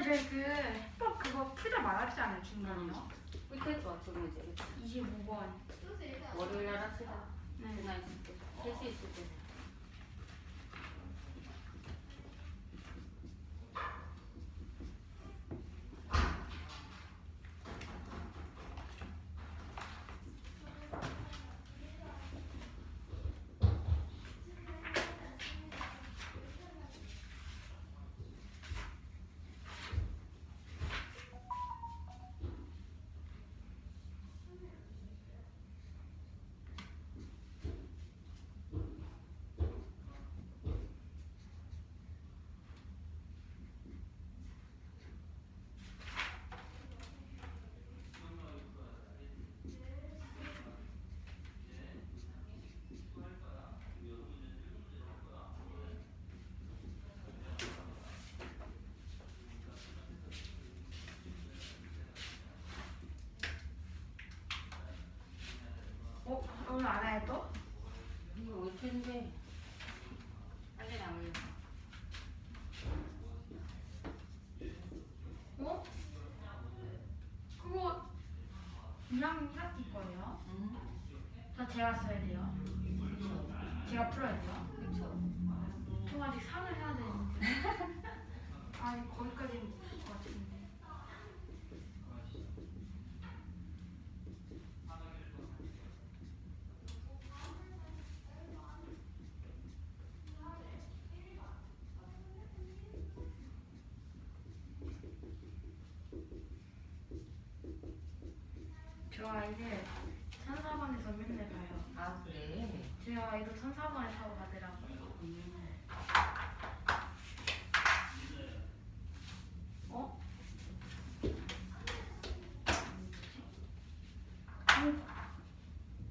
저희 그 해법 그거 풀다 말았지 않아요 중간에요? 끝에 거 저거 이제 25번. 월요일 날 합시다. 네. 전화 있을 때, 3시 있을 때. 오늘 알아요 또? 이거 올 텐데. 빨리 나올려. 어? 그거 2학년 1학기 거예요? 응? 다 제가 써야 돼요? 제가 풀어야 돼요? 그쵸. 저 아직 상을 해야 되는데 아니 거기까지는 못할 것 같은데 저 아이들 천사반에서 맨날 가요. 아, 그래? 제 아이도 천사반에 타고 가더라고요. 어?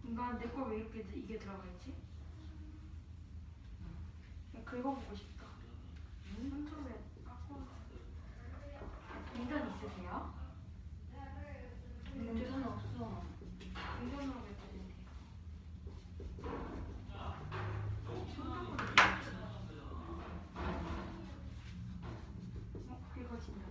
뭔가 내 거 왜 이렇게 이게 들어가 있지? 그냥 긁어보고 싶다. 손톱에 깎고. 인턴 있으세요? 운전 없어. 인턴으로 몇 번인데요? 손톱으로 긁어진다.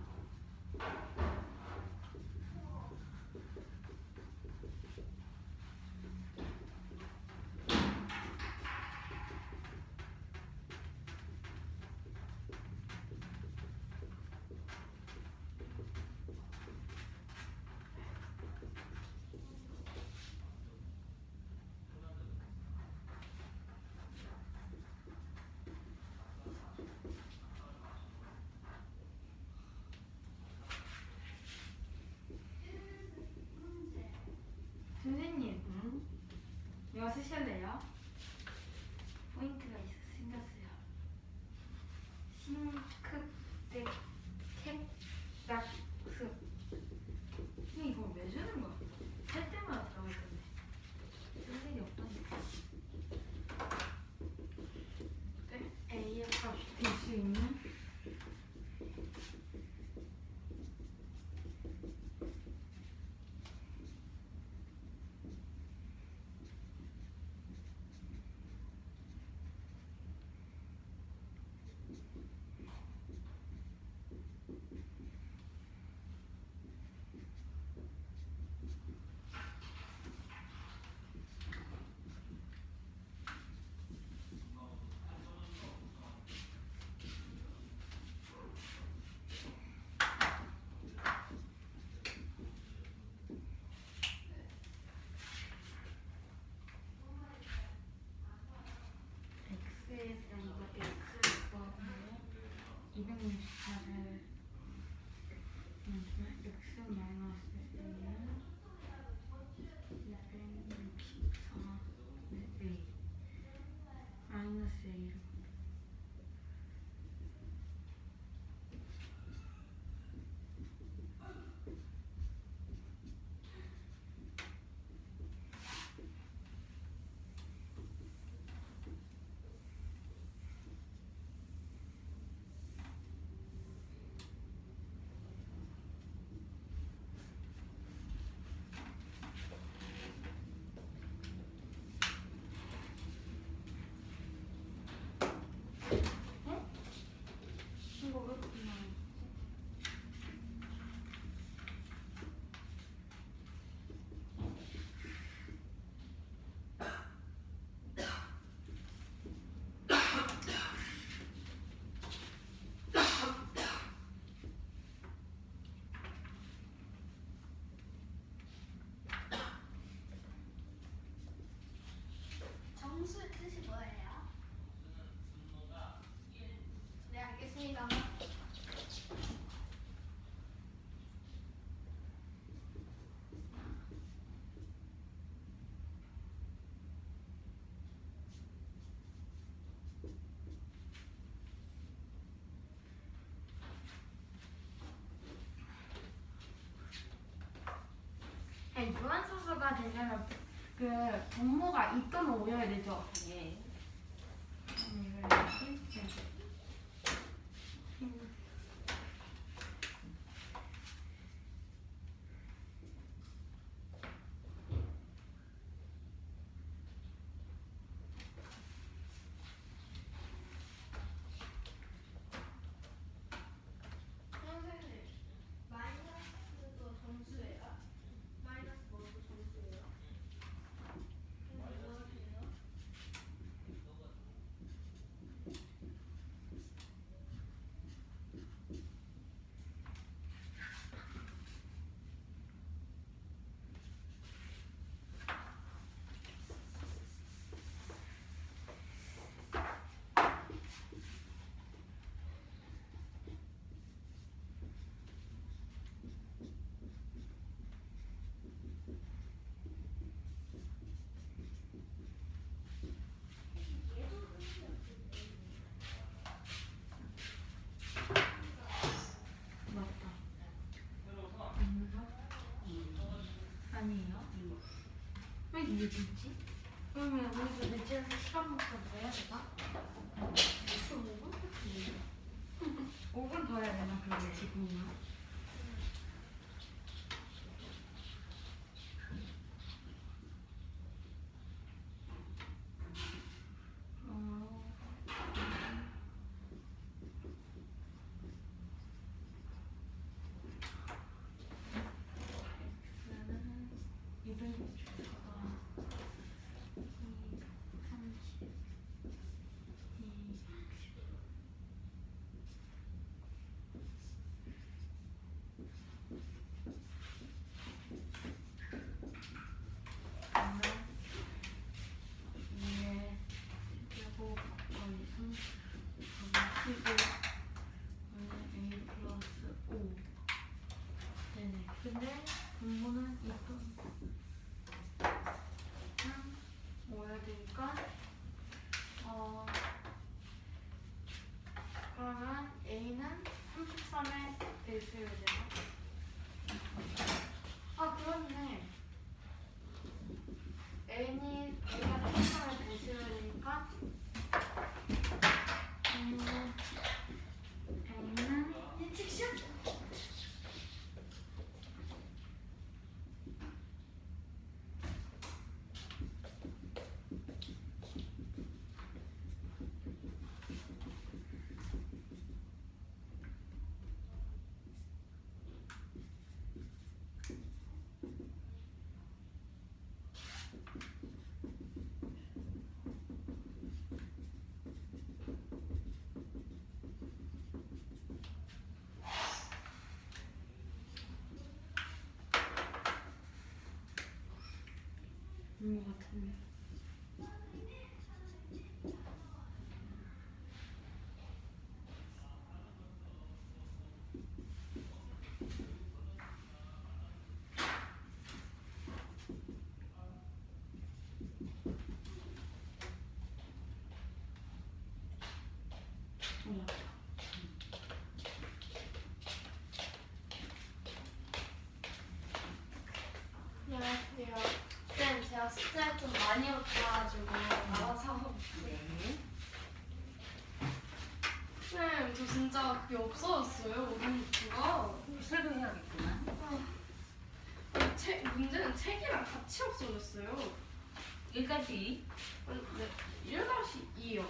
선생님, 이거 쓰실래요? 포인트가 생겼어요. 싱크대 캡닥스. 이거 왜 주는 거야? 할 때마다 들어갈 건데. 쓸 일이 없다니까. 네? A의 값이 될 수 있는? 아니 유한소수가 되려면 그 분모가 있거나 오여야 되죠. 예. 이걸 이렇게 선생님, 마이너스도 점수예요? 마이너스 뭐도 점수예요? 뭐 하세요? 맞다. 아니에요? 왜 이게 되지? 그러면 우리도 내지에서 시간부터 더 해야 되나? 5분 더 해야 되나 그러면 지금이요? 그러면은 260과 30, 260. 그러면 2에 제곱 곱하기 3 곱하기 15 그러면 A 플러스 5 네네. 근데 분모는 2분 5해야 되니까 그러면 A는 33에 대수해야 되나? 아 그렇네. A가 33에 대수해야 되니까 A는 인식션 것 같은데. 안녕하세요. 쌤, 제가 숙제를 좀 많이 못해가지고 나와서. 네. 쌤, 저 진짜 그게 없어졌어요. 오른쪽가. 설명해야겠구나. 문제는 책이랑 같이 없어졌어요. 1-2. 네, 1-2요.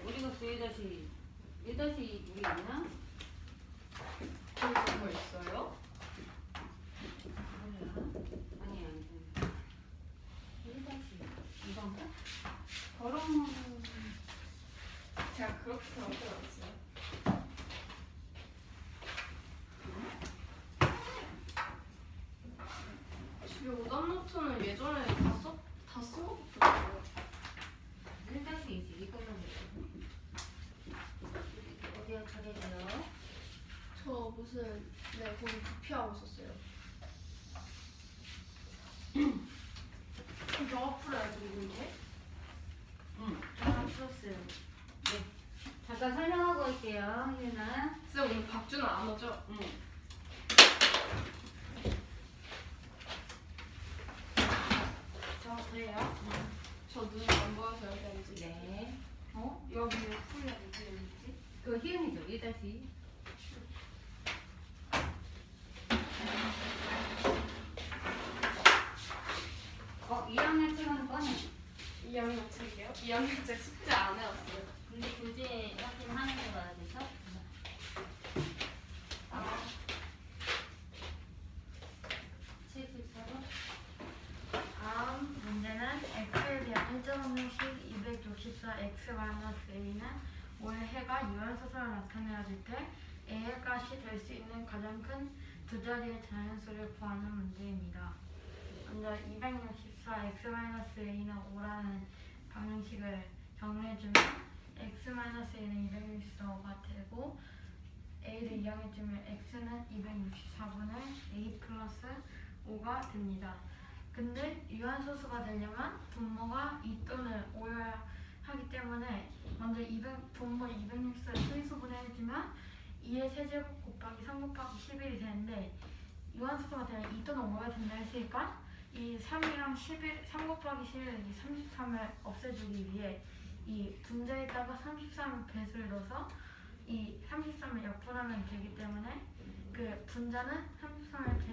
우리가 그 1-2 우리 있나? 거기 그거 있어요? 몰라. 아니. 1-2 이건가? 그럼 제가 그렇게 생각하지 않았어요. 집에 오답 노트는 예전에 다 써봤어요. 1-2지. 이거는 어디야 차례돼요? 저 무슨 거기 부피하고 있었어요. 영어 풀어야 돼 이제? 응. 하나 풀었어요. 네. 잠깐 설명하고 올게요, 희은아. 쌤 오늘 박준호 안 오죠? 응. 기운이죠. 1-2. 어, 2학년 책은 꺼내. 2학년 책이요? 2학년 책 숙제 안 해왔어요. 근데 교재 확인하는 거 봐야 돼서. 아. 74번. 다음 문제는 x에 대한 1.5식 264x-a는 5의 해가 유한소수로 나타내야 될 때 a의 값이 될 수 있는 가장 큰 두 자리의 자연수를 구하는 문제입니다. 먼저 264x-a는 5라는 방정식을 정리해주면 x-a는 264가 되고 a를 이용해주면 x는 264분의 a 플러스 5가 됩니다. 근데 유한소수가 되려면 분모가 2 또는 5여야 하기 때문에 먼저 분모 264를 소인수분해 해주면 2의 세제곱 곱하기 3 곱하기 11이 되는데 유한소수가 되면 2 또는 5여야 된다 했으니까 이 3이랑 3 곱하기 11, 33을 없애주기 위해 이 분자에다가 33을 배수를 넣어서 이 33을 약분하면 되기 때문에 그 분자는 33의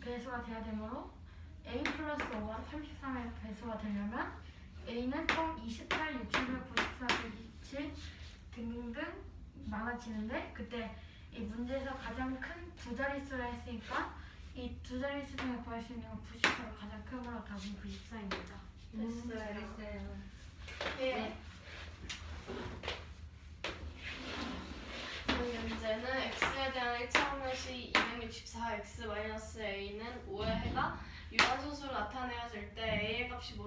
배수가 돼야 되므로 a 플러스 5가 33의 배수가 되려면 a는 총 28, 61, 94, 127 등등 많아지는데 그때 이 문제에서 가장 큰 두 자릿수라 했으니까 이 두 자릿수 중에 구할 수 있는 건 94가 가장 크므로 답은 94입니다. 잘했어요. 네. 다음 문제는 x에 대한 1차원식 264x-a는 5의 해가 유한소수로 나타내야 될 때 a의 값이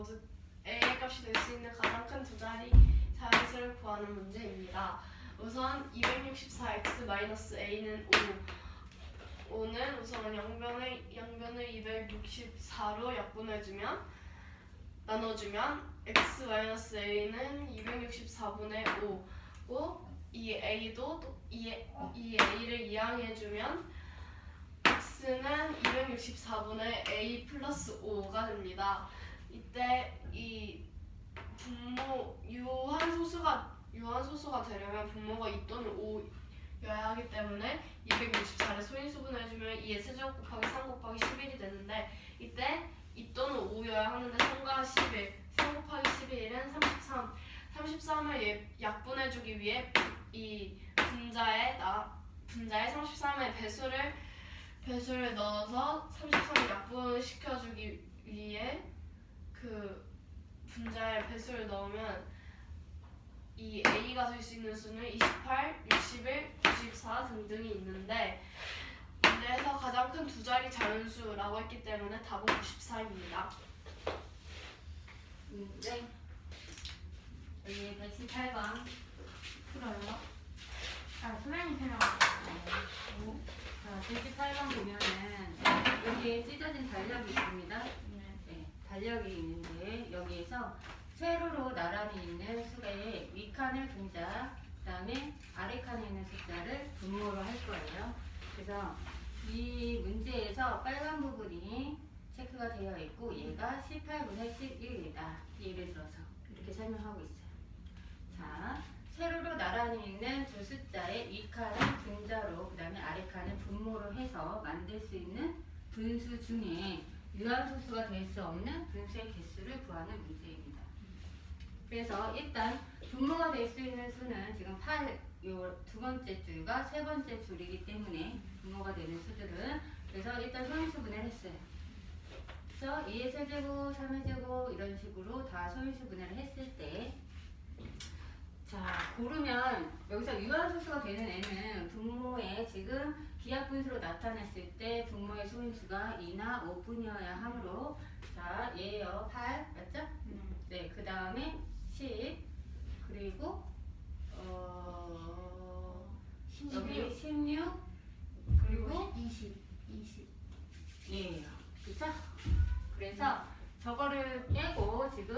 될 수 있는 가장 큰 두 자리 자릿수를 구하는 문제입니다. 우선 264x-a는 5는 우선 양변을 264로 약분해주면 나눠주면 x-a는 264분의 5고 이 a를 이항해주면 x는 264분의 a 플러스 5가 됩니다. 이때 이 분모 유한소수가 되려면 분모가 2 또는 5여야 하기 때문에 264를 소인수분해주면 2의 세제곱 곱하기 3 곱하기 11이 되는데 이때 2 또는 5여야 하는데 3과 11, 3 곱하기 11은 33을 약분해주기 위해 이 분자에 33의 배수를 넣어서 33을 약분시켜주기 위해 그 분자에 배수를 넣으면 이 a가 될 수 있는 수는 28, 61, 94 등등이 있는데 문제에서 가장 큰 두 자리 자연수라고 했기 때문에 답은 94입니다. 네. 여기 118번 풀어요. 선생님 설명. 자, 118번 보면은 여기에 찢어진 달력이 있습니다. 네, 달력이 있는데 여기에서 세로로 나란히 있는 수의 윗칸을 분자, 그 다음에 아래칸에 있는 숫자를 분모로 할 거예요. 그래서 이 문제에서 빨간 부분이 체크가 되어 있고 얘가 18분의 11이다. 예를 들어서 이렇게 설명하고 있어요. 자, 세로로 나란히 있는 두 숫자의 윗칸을 분자로 그 다음에 아래칸을 분모로 해서 만들 수 있는 분수 중에 유한소수가 될 수 없는 분수의 개수를 구하는 문제입니다. 그래서 일단 분모가 될 수 있는 수는 지금 8, 요 두 번째 줄과 세 번째 줄이기 때문에 분모가 되는 수들은 그래서 일단 소인수분해를 했어요. 그래서 2의 세제곱, 3의 제곱 이런 식으로 다 소인수분해를 했을 때 자, 고르면 여기서 유한소수가 되는 애는 분모에 지금 기하분수로 나타냈을 때 분모의 소인수가 2나 5뿐이어야 하므로 자, 얘요 8 맞죠? 네, 그 다음에 10 그리고 여기 16 그리고 20. 예, 그쵸? 그래서 저거를 빼고 지금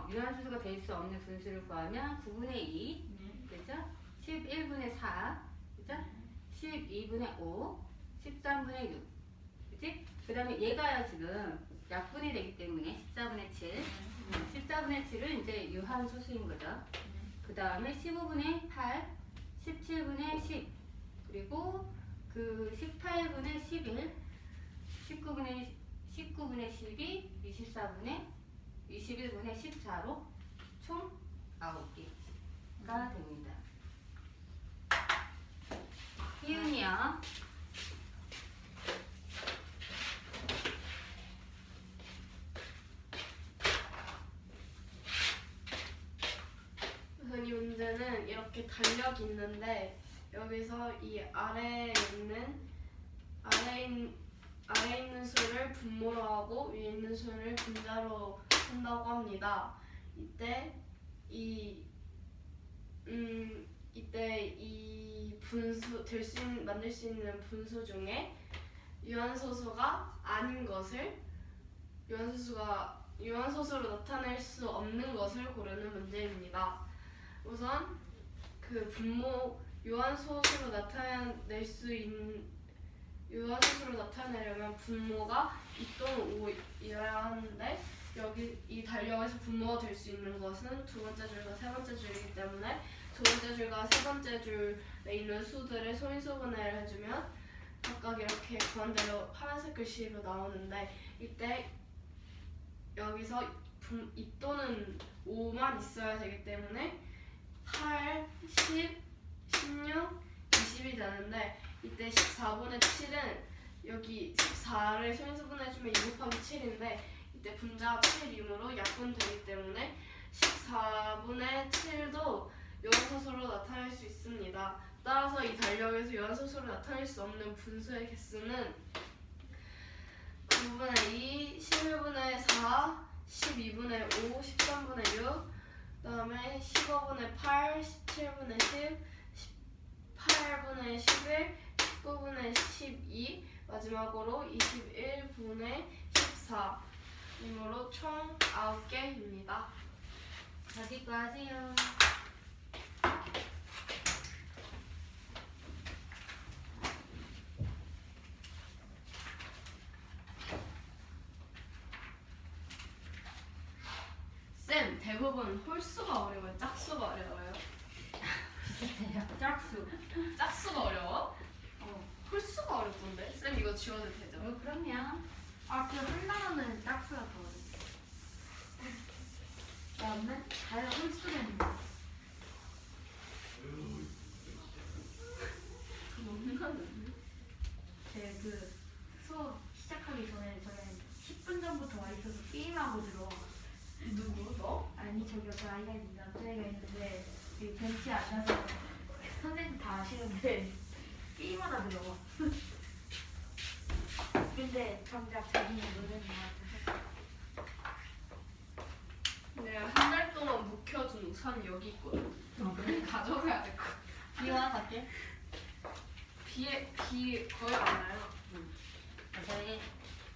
유한수수가 될 수 없는 분수를 구하면 9분의 2 그죠? 11분의 4 그죠? 12분의 5 13분의 6 그치? 그 다음에 얘가요 지금 약분이 되기 때문에 14분의 7 14분의 7은 이제 유한소수인 거죠. 그 다음에 15분의 8, 17분의 10, 그리고 그 18분의 11, 19분의 12, 21분의 14로 총 9개가 됩니다. 희은이요. 우선 이 문제는 이렇게 달력이 있는데 여기서 이 아래에 있는 수를 분모로 하고 위에 있는 수를 분자로 한다고 합니다. 이때 이 분수 만들 수 있는 분수 중에 유한소수가 아닌 것을 유한소수로 나타낼 수 없는 것을 고르는 문제입니다. 우선 그 분모 유한소수로 나타내려면 분모가 2 또는 5이어야 하는데 여기 이 달력에서 분모가 될 수 있는 것은 두 번째 줄과 세 번째 줄이기 때문에 두 번째 줄과 세 번째 줄에 있는 수들의 소인수분해를 해주면 각각 이렇게 가운데로 파란색 글씨로 나오는데 이때 여기서 2 또는 5만 있어야 되기 때문에 8, 10, 16, 20이 되는데 이때 14분의 7은 여기 14를 소인수분해해주면 2 곱하기 7인데 이때 분자가 7이므로 약분되기 때문에 14분의 7도 유한소수로 나타낼 수 있습니다. 따라서 이 달력에서 유한소수로 나타낼 수 없는 분수의 개수는 9분의 2, 11분의 4, 12분의 5, 13분의 6, 그 다음에 15분의 8, 17분의 10, 18분의 11, 19분의 12, 마지막으로 21분의 14이므로 총 9개입니다. 자기 거 하세요. 쌤, 대부분 홀수가 어려워요? 짝수가 어려워요? 짝수. 짝수가 어려워? 홀수가 어렵던데? 쌤 이거 지워도 되죠? 그럼요. 아, 그 한나라는 짝수가 더 어려워. 그다음에 잘 홀수는 그 수업 시작하기 전에 저희 10분 전부터 와 있어서 게임하고 들어와. 누구? 너? 아니 저기 어떤 아이가 있는데 남자애가 있는데 이 벤치에 앉아서 선생님 다 아시는데 게임하다 들어와. 근데 정작 자기는 노래는 나한테 내가 한 달 동안 묵혀준 우산이 여기 있거든. 그래? 가져가야 될 것 같아. 비와 같게. 비 거의 안 와요. 저희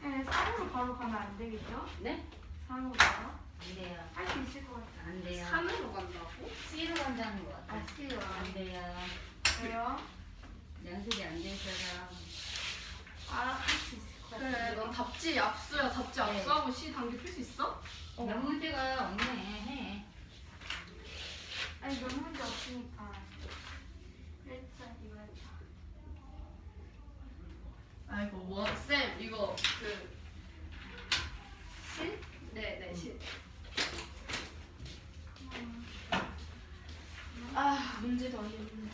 네, 3으로 바로 가면 안 되겠죠? 네? 3으로 바로? 안 돼요. 할 수 있을 것 같아요. 안 돼요. 산으로 간다고? C로 간다는 것 아, 같아요. C로 안 돼요. 왜요? 연습이 안 돼 있어서. 할 수 있을 것 같아요. 그래, 넌 답지 압수야. 답지 네. 압수하고 C 단계 풀 수 있어? 몇 문제가 없네. 해. 아니 몇 문제 없으니까 일단 이거 했다. 아이고 뭐 쌤 이거 그 실? 네네 실. 아 문제도 아니었는데.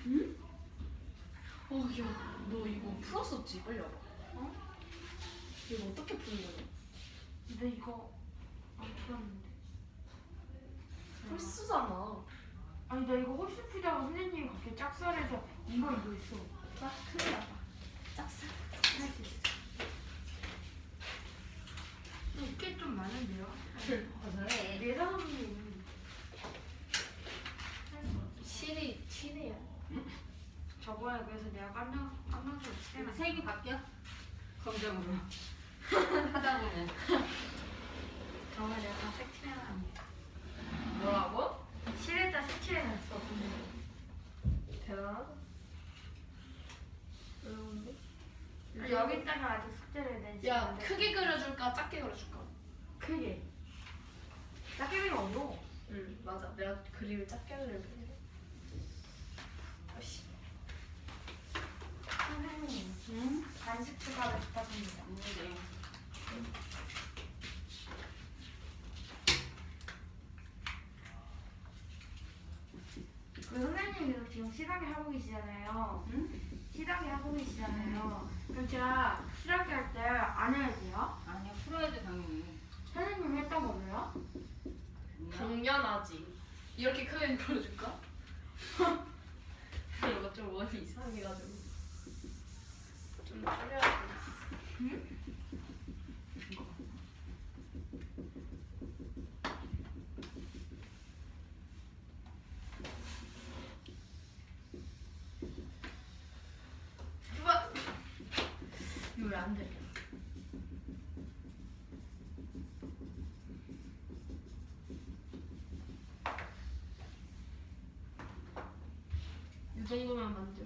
응? 야, 너 이거 풀었었지? 빨리 와봐. 이거 어떻게 푸는 거야? 근데 이거 안 풀었는데. 홀수잖아. 아니 나 이거 홀수 풀자고 선생님이 갑자기 짝살해서 이거 있어. 나 큰일 나다. 짝사. 할 수 있어. 꽤 좀 많은데요? 어서 해. 네 다섯 문제 있는데. 실이 티네요. 저번에 그래서 내가 깜짝으로 치대나. 색이 바뀌어? 검정으로. 하다 보면. 저번에 내가 다 색칠해놨는데. 뭐라고? 실에다 색칠해놨어. 근데. 대단하다. 어려운데? 여기다가 아직 숙제를 내. 야 크게 그려줄까 작게 그려줄까? 크게. 작게 그리면 어려워. 응 맞아. 내가 그림을 작게 그리는 아씨. 선생님, 응? 간식 추가를 부탁합니다. 네. 그 선생님께서 지금 실하게 하고 계시잖아요. 응? 실하게 하고 계시잖아요. 그럼 제가 실하게 할 때 안 해야 돼요? 아니야, 풀어야지 당연히. 선생님이 했던 거로요? 당연하지. 이렇게 크게 그려줄까? 이거 좀 원이 이상해가지고 좀 줄여야 되겠어. 우와! 이거 왜 안 돼? 이 정도만 만져.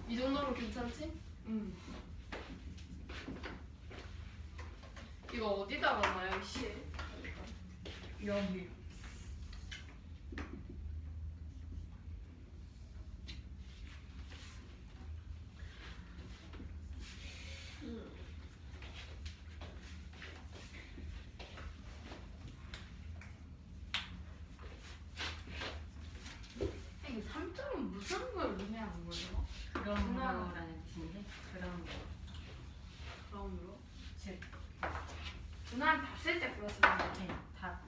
이 정도면 괜찮지? 응. 이거 어디다가 놔요, 씨? 여기. 이게 3점은 무슨 걸 의미하는 거예요? 그럼으로라는 뜻인데, 그럼 그럼으로? 즉, 누나는 봤을 때 그렸었는데. 네, 답.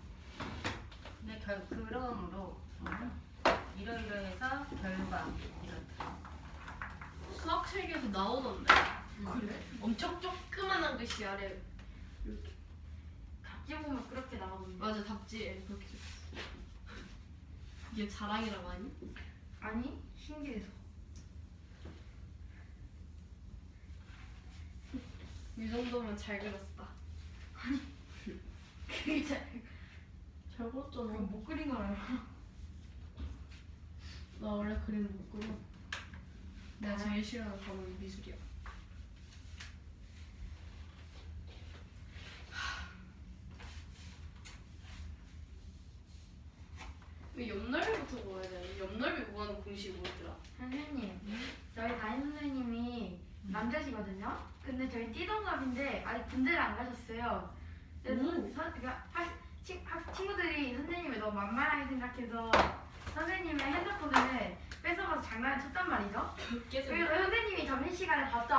근데 그럼으로 이러이러해서 결과 이렇다. 수학 책에서 나오던데. 그래? 엄청 조그만한 글씨 아래. 답지 보면 그렇게 나오던데. 맞아, 답지에 그렇게 적혔어. 이게 자랑이라고 하니? 아니, 신기해서. 이 정도면 잘 그렸다. 그게 잘 그렸잖아. 못 그린 걸 알고. 나 원래 그림 못 그려. 내가 제일 싫어하는 과목이 미술이야. 왜 옆넓이부터 구해야 되는데? 옆넓이 구하는 공식이 뭐였더라? 선생님, 저희 담임 선생님이 남자시거든요. 근데 저희 띠동갑인데 아직 군대를 안 가셨어요. 그래서 친구들이 선생님을 너무 만만하게 생각해서 선생님의 핸드폰을 뺏어가서 장난을 쳤단 말이죠. 그래서 선생님이 점심시간에 밥도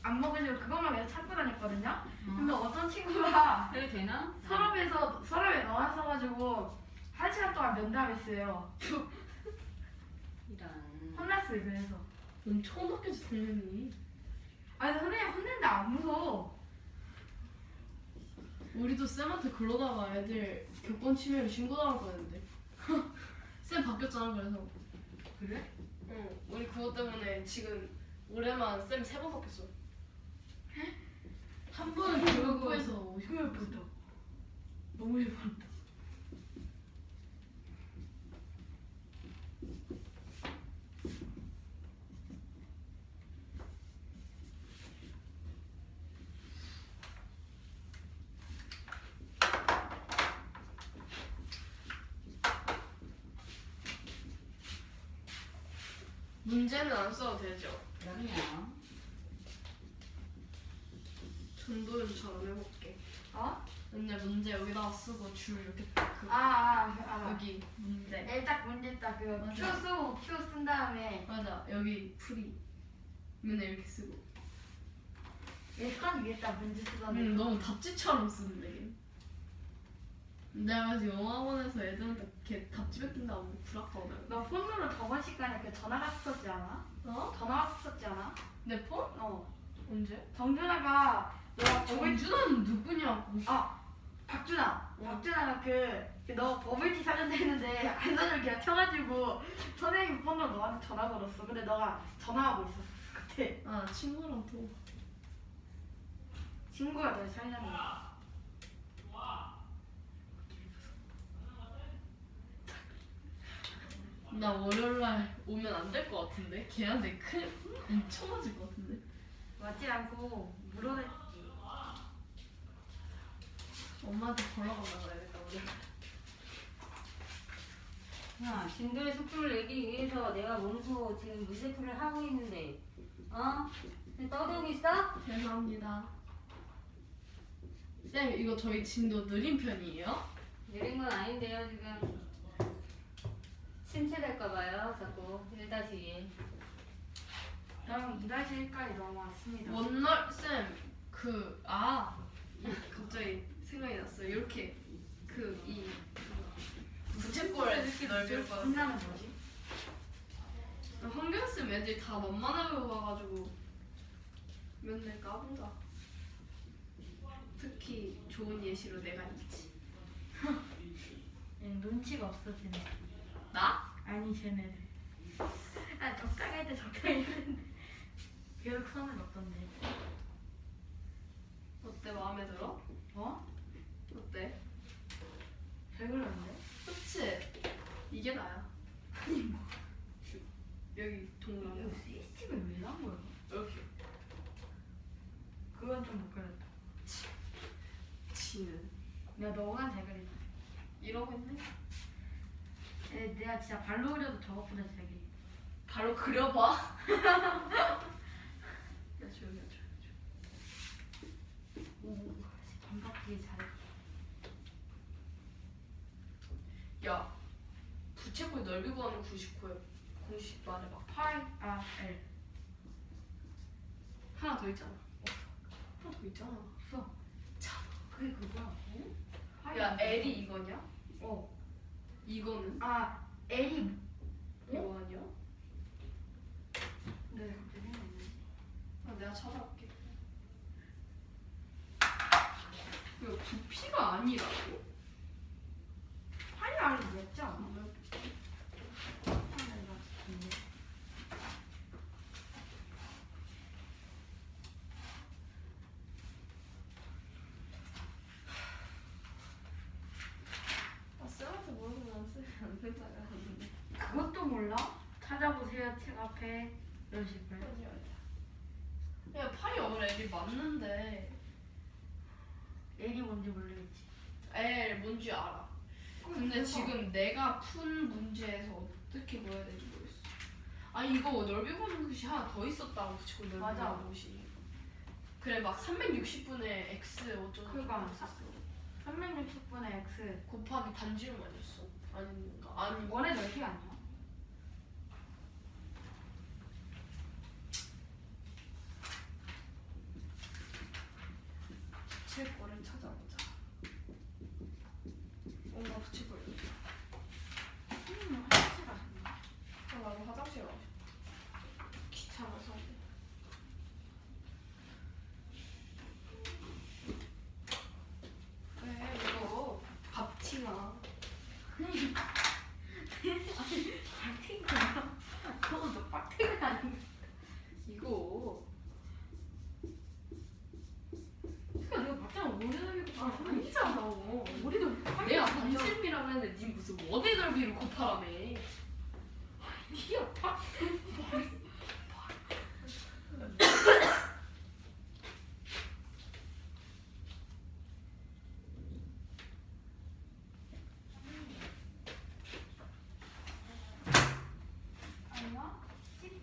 안 먹으시고 그것만 계속 찾고 다녔거든요. 근데 어떤 친구가 그래도 되나? 서랍에 넣어서가지고 1시간 동안 면담했어요. 이런. 혼났어요. 그래서. 넌 처음 학교지 당연히. 아니 선생님 혼낸데 안 무서워. 우리도 쌤한테 그러다가 애들 교권 침해로 신고당할 뻔했는데. 쌤 바뀌었잖아 그래서. 그래? 응. 우리 그것 때문에 지금 올해만 쌤 3번 바뀌었어. 한 번은 교육부에서 교육부터. 너무 예뻤다. 문제는 안 써도 되죠? 그럼요. 전도연처럼 해볼게. 어? 맨날 문제 여기다가 쓰고 줄 이렇게 알아. 여기 문제. 딱 문제 딱 그 맞아. Q 쓰고 Q 쓴 다음에 맞아, 여기 풀이 맨날 이렇게 쓰고. 선 위에다 문제 쓰던데. 너무 답지처럼 쓰는데 걔. 내가 그래서 영어학원에서 애들한테 걔 답지 뺏긴다고 불악하거든. 너 폰으로 저번 시간에 그 전화 왔었지 않아? 어? 전화 왔었지 않아? 내 폰? 어. 언제? 정준아가 너가 버블 정준하는 누구냐고. 박준아. 어. 박준아가 너 버블티 사준다 했는데 안 사줄 걔가 쳐가지고 선생님 폰으로 너한테 전화 걸었어. 근데 너가 전화하고 있었어 그때. 아, 친구랑 또. 친구가 널 살려면. 나 월요일날 오면 안 될 것 같은데? 걔한테 엄청 맞을 것 같은데? 맞지 않고 물어내. 엄마한테 걸어간다 그래야겠다 우리. 야, 진도의 속도를 내기 위해서 내가 몸소 지금 물세풀을 하고 있는데, 떠들고 있어? 죄송합니다. 쌤 이거 저희 진도 느린 편이에요? 느린 건 아닌데요, 지금. 침체될까봐요, 자꾸. 1-2에. 그럼 2-1까지 넘어왔습니다. 원널 쌤 갑자기 생각이 났어요. 이렇게 이 부채꼴 넓을 거. 혼나는 뭐지? 환경 쌤 애들 다 만만하게 봐가지고 맨날 까본다. 특히 좋은 예시로 내가 있지. 얘는 눈치가 없어 쟤네. 나? 아니 쟤네들. 아 적당히 할 때 적당히 했는데 계속 선을 넣던데. 어때 마음에 들어? 어? 어때? 잘 그렸는데? 그치? 이게 나야. 여기 동그라미. 이거 CCTV를 왜 난 거야? 이렇게. 그건 좀 못 그렸다. 지는 야 너가 잘 그렸다. 이러고 있네. 내가 진짜 발로 그려도 저것보다 잘 그려. 바로 그려봐. 야 조용히 해, 조용히 해. 오, 반박되게 잘해. 야, 부채꼴 넓이 구하는 99에 공식 말해봐. 파이 L 하나 더 있잖아. 하나 더 있잖아. 없어. 그게 그거야. 응? 야, L이 이거냐? 어. 이거는? L이 이거 아니야? 네 갑자기 생각나지. 내가 찾아볼게. 이거 부피가 아니라고? 파이 R이 냈지 않아? 쌤한테 물어보면 쌤이 안 된다고 하는데. 그것도 몰라? 찾아보세요 책 앞에 이런 식으로. 야, 파이 얼 L이 맞는데 L이 뭔지 모르겠지. L 뭔지 알아. 근데 지금 내가 푼 문제에서 어떻게 보여야 될지 모르겠어. 아니 이거 넓이 구하는 것이 하나 더 있었다고 부채꼴 넓이 맞아. 구하는 것이. 그래 막 360분의 x 어쩌고 그러니까. 했었어. 360분의 X 곱하기 반지름 아니었어? 아닌가? 아니 원의 넓이 아니야? 부채꼴을 찾아보자. 뭔가 부채꼴. 화장실 가셨나? 나도 화장실 가고 싶어. 귀찮아서. 왜 이거 밥티나. 빡팅이야. 저거 빡팅이 아닌가? 이거 그러니까 내가 봤잖아 원의 넓이가 아니잖아. 원의 넓이 내가 반지름이라고 했는데 니 무슨 원의 넓이를 곱하라며. 니야 빡. 아니요?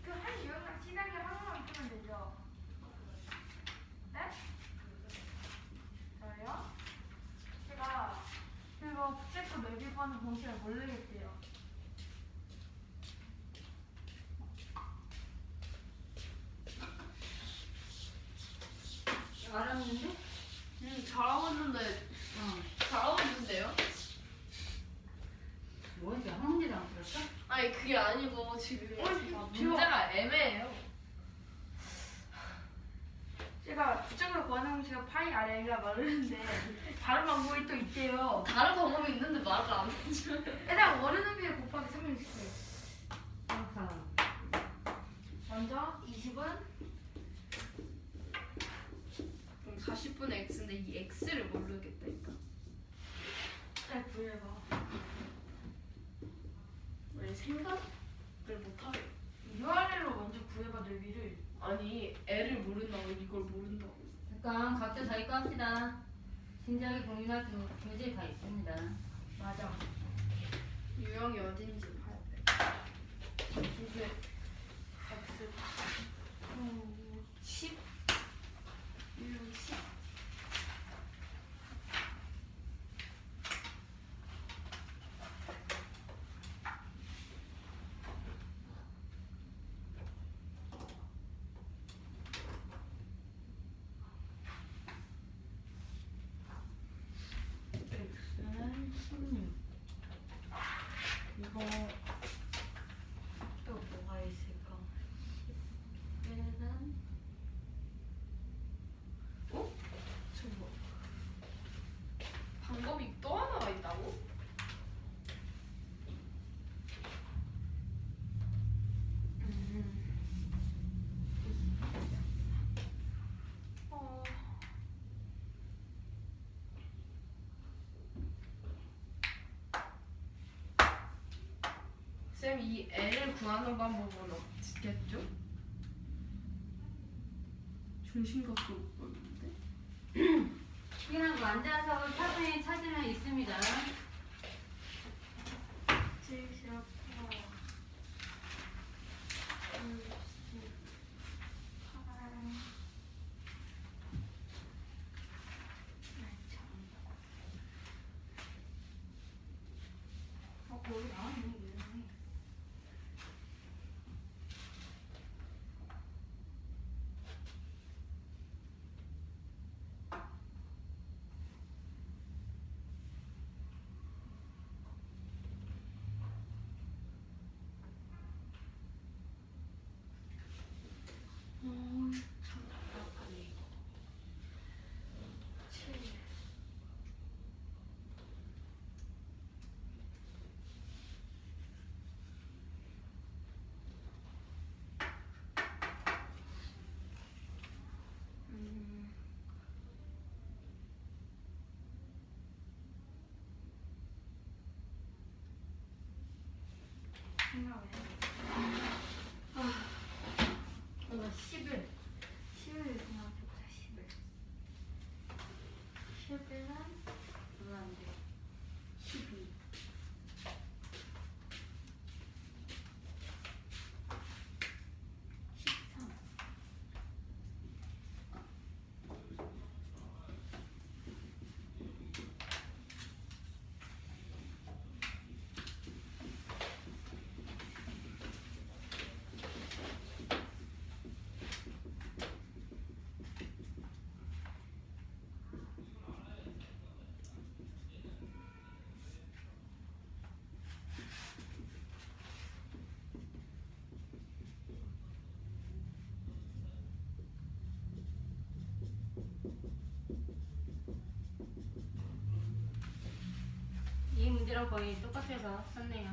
그한 유형만 친하게 하나만 쓰면 되죠? 네? 저요? 제가 그거 부채꼴 넓이 구하는 공식을 모르겠대요. 알았는데? 잘하고 있는데 잘하고 있는데요? 뭐지? 한 문제도 안 풀었어? 아니 그게 아니고 지금 제가 문제가 애매해요. 제가 부채꼴 구하는 공식은 파이 R이라 말했는데 다른 방법이 또 있대요. 다른 방법이 있는데 말을 안 해줘. 일단 원의 넓이를 곱하기 360. 항상. 먼저 20은 그럼 40분의 x인데 이 x를 모르겠다니까. 잘 구해봐. 우리 생각을 못하게. URL로 먼저 구해봐 넓이를. 아니 애를 모른다고 이걸 모른다고. 그러니까 각자 자기 거 합시다. 진지하게 고민할 수 있는 교재 다 있습니다. 맞아. 유형이 어딘지 봐야 돼. 이게 X 10 유형 10 X는 16. 이거 또 뭐가 있을까? 10배는 어? 저거 방법이 또 하나가 있다고? 어. 쌤, 이 L을 구하는 방법은 없겠죠? 중심각도 못 보는데? 그냥 앉아서 화면에 찾으면 있습니다. 78. 거기 나왔네 유형이. 참 답답하네. 7. 생각을 해야 이거 10을 10을 생각해보자. 10을 10은 그거 안 돼. 12. 13. 이 문제랑 거의 똑같아서 썼네요.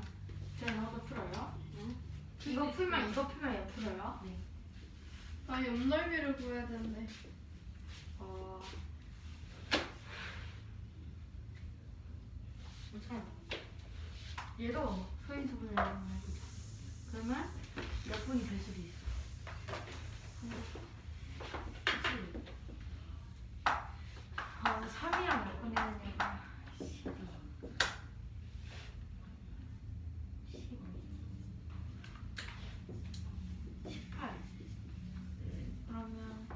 제가 나도 풀어요? 응? 이거 풀면 얘 풀어요? 네. 아, 옆넓이를 구해야 되는데. 어. 괜찮아. 얘도 소인수분을 해보자. 그러면 몇 분이 될 수도 있어. 아, 3이랑 몇 분 되는 얘가 12. 18. 그러면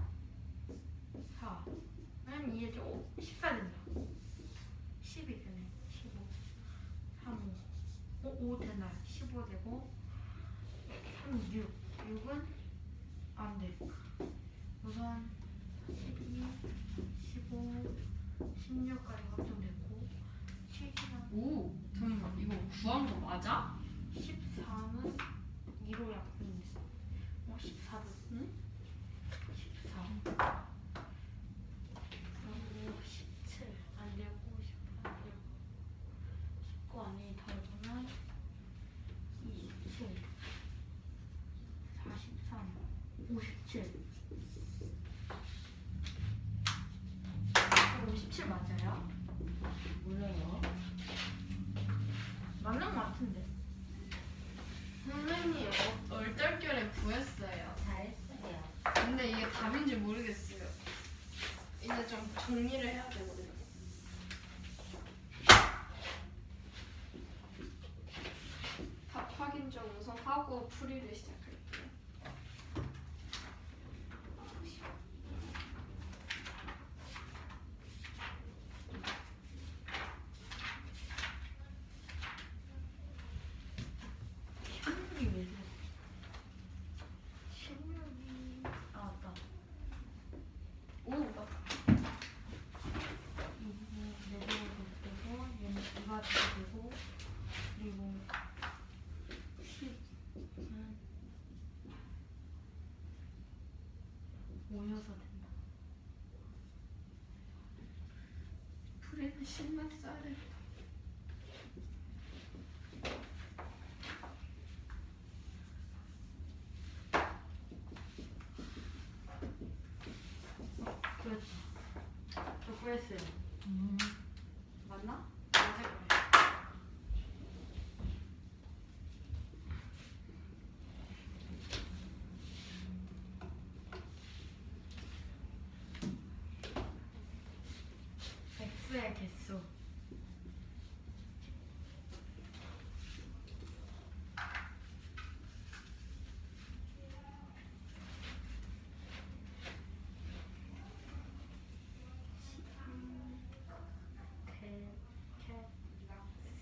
4. 왜냐면 이게 좀 14 된다. 10이 되네. 15. 3, 5. 5 되나? 15 되고 3, 6. 6은 안 돼. 우선 12, 15, 16까지 확정됐고 7이랑 오, 잠깐만, 이거 구한 거 맞아? 13은 2로 약분이 있어. 14도. 응? 13. 그리고 17. 안 되고 18 안 되고 19 안에 더해보면 27. 43. 57. 57 맞아요? 몰라요. 맞는 것 같은데. 선생님 얼떨결에 구했어요. 잘했어요. 근데 이게 답인지 모르겠어요. 이제 좀 정리를 해야 되거든요. 답 확인 좀 우선 하고 풀이를 시작할게요.16이 왜 돼? 16이 아 맞다. 오, 맞다. 이거 4개가 되고 얘는 2가 되고 그리고 10은 5여서 된다. 풀이는 10만 써야 돼. 그렇죠. 저 구했어요. 맞나? 맞을 거예요. X의 개수.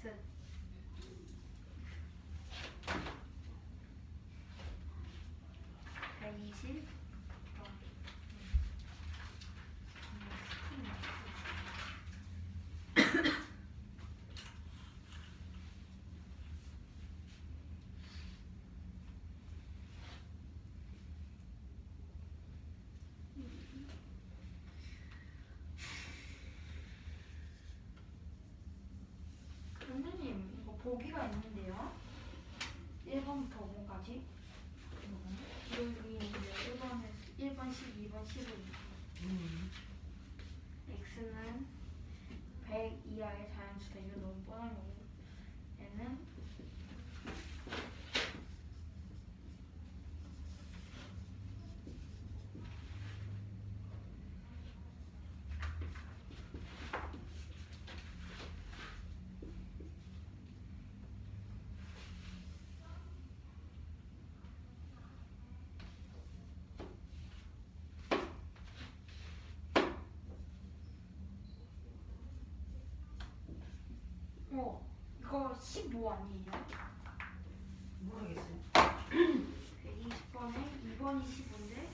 스 120 선생님 이거 보기가 있는데요. 1번부터 5번까지 여기 있는데 1번 12번 15 X는 100 이하의 자연수다. 이거 너무 뻔한 거고 얘는 이거 15 아니에요? 모르겠어요. 120번에 2번이 15인데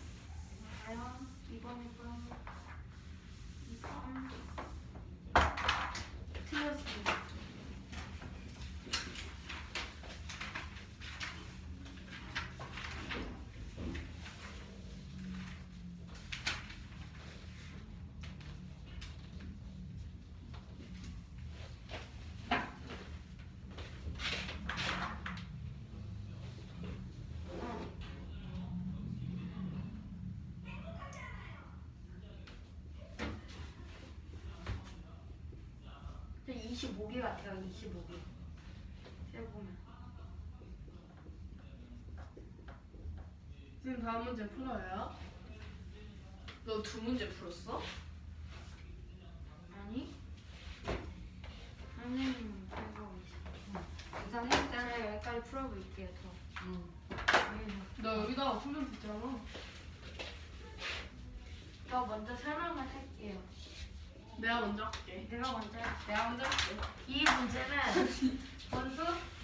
과연 2번이고요. 2번 틀렸습니다. 저 25개 같아요. 25개. 세보면 지금 다음 문제 풀어요. 너 2문제 풀었어? 아니 선생님 풀고 있어. 우선 해보자. 제가 여기까지 풀어볼게요. 더. 너 여기다가 풀면 되잖아. 저 먼저 설명을 할게요. 내가 먼저 할게. 내가 먼저 할게요. 내가 먼저 할게. 이 문제는 원수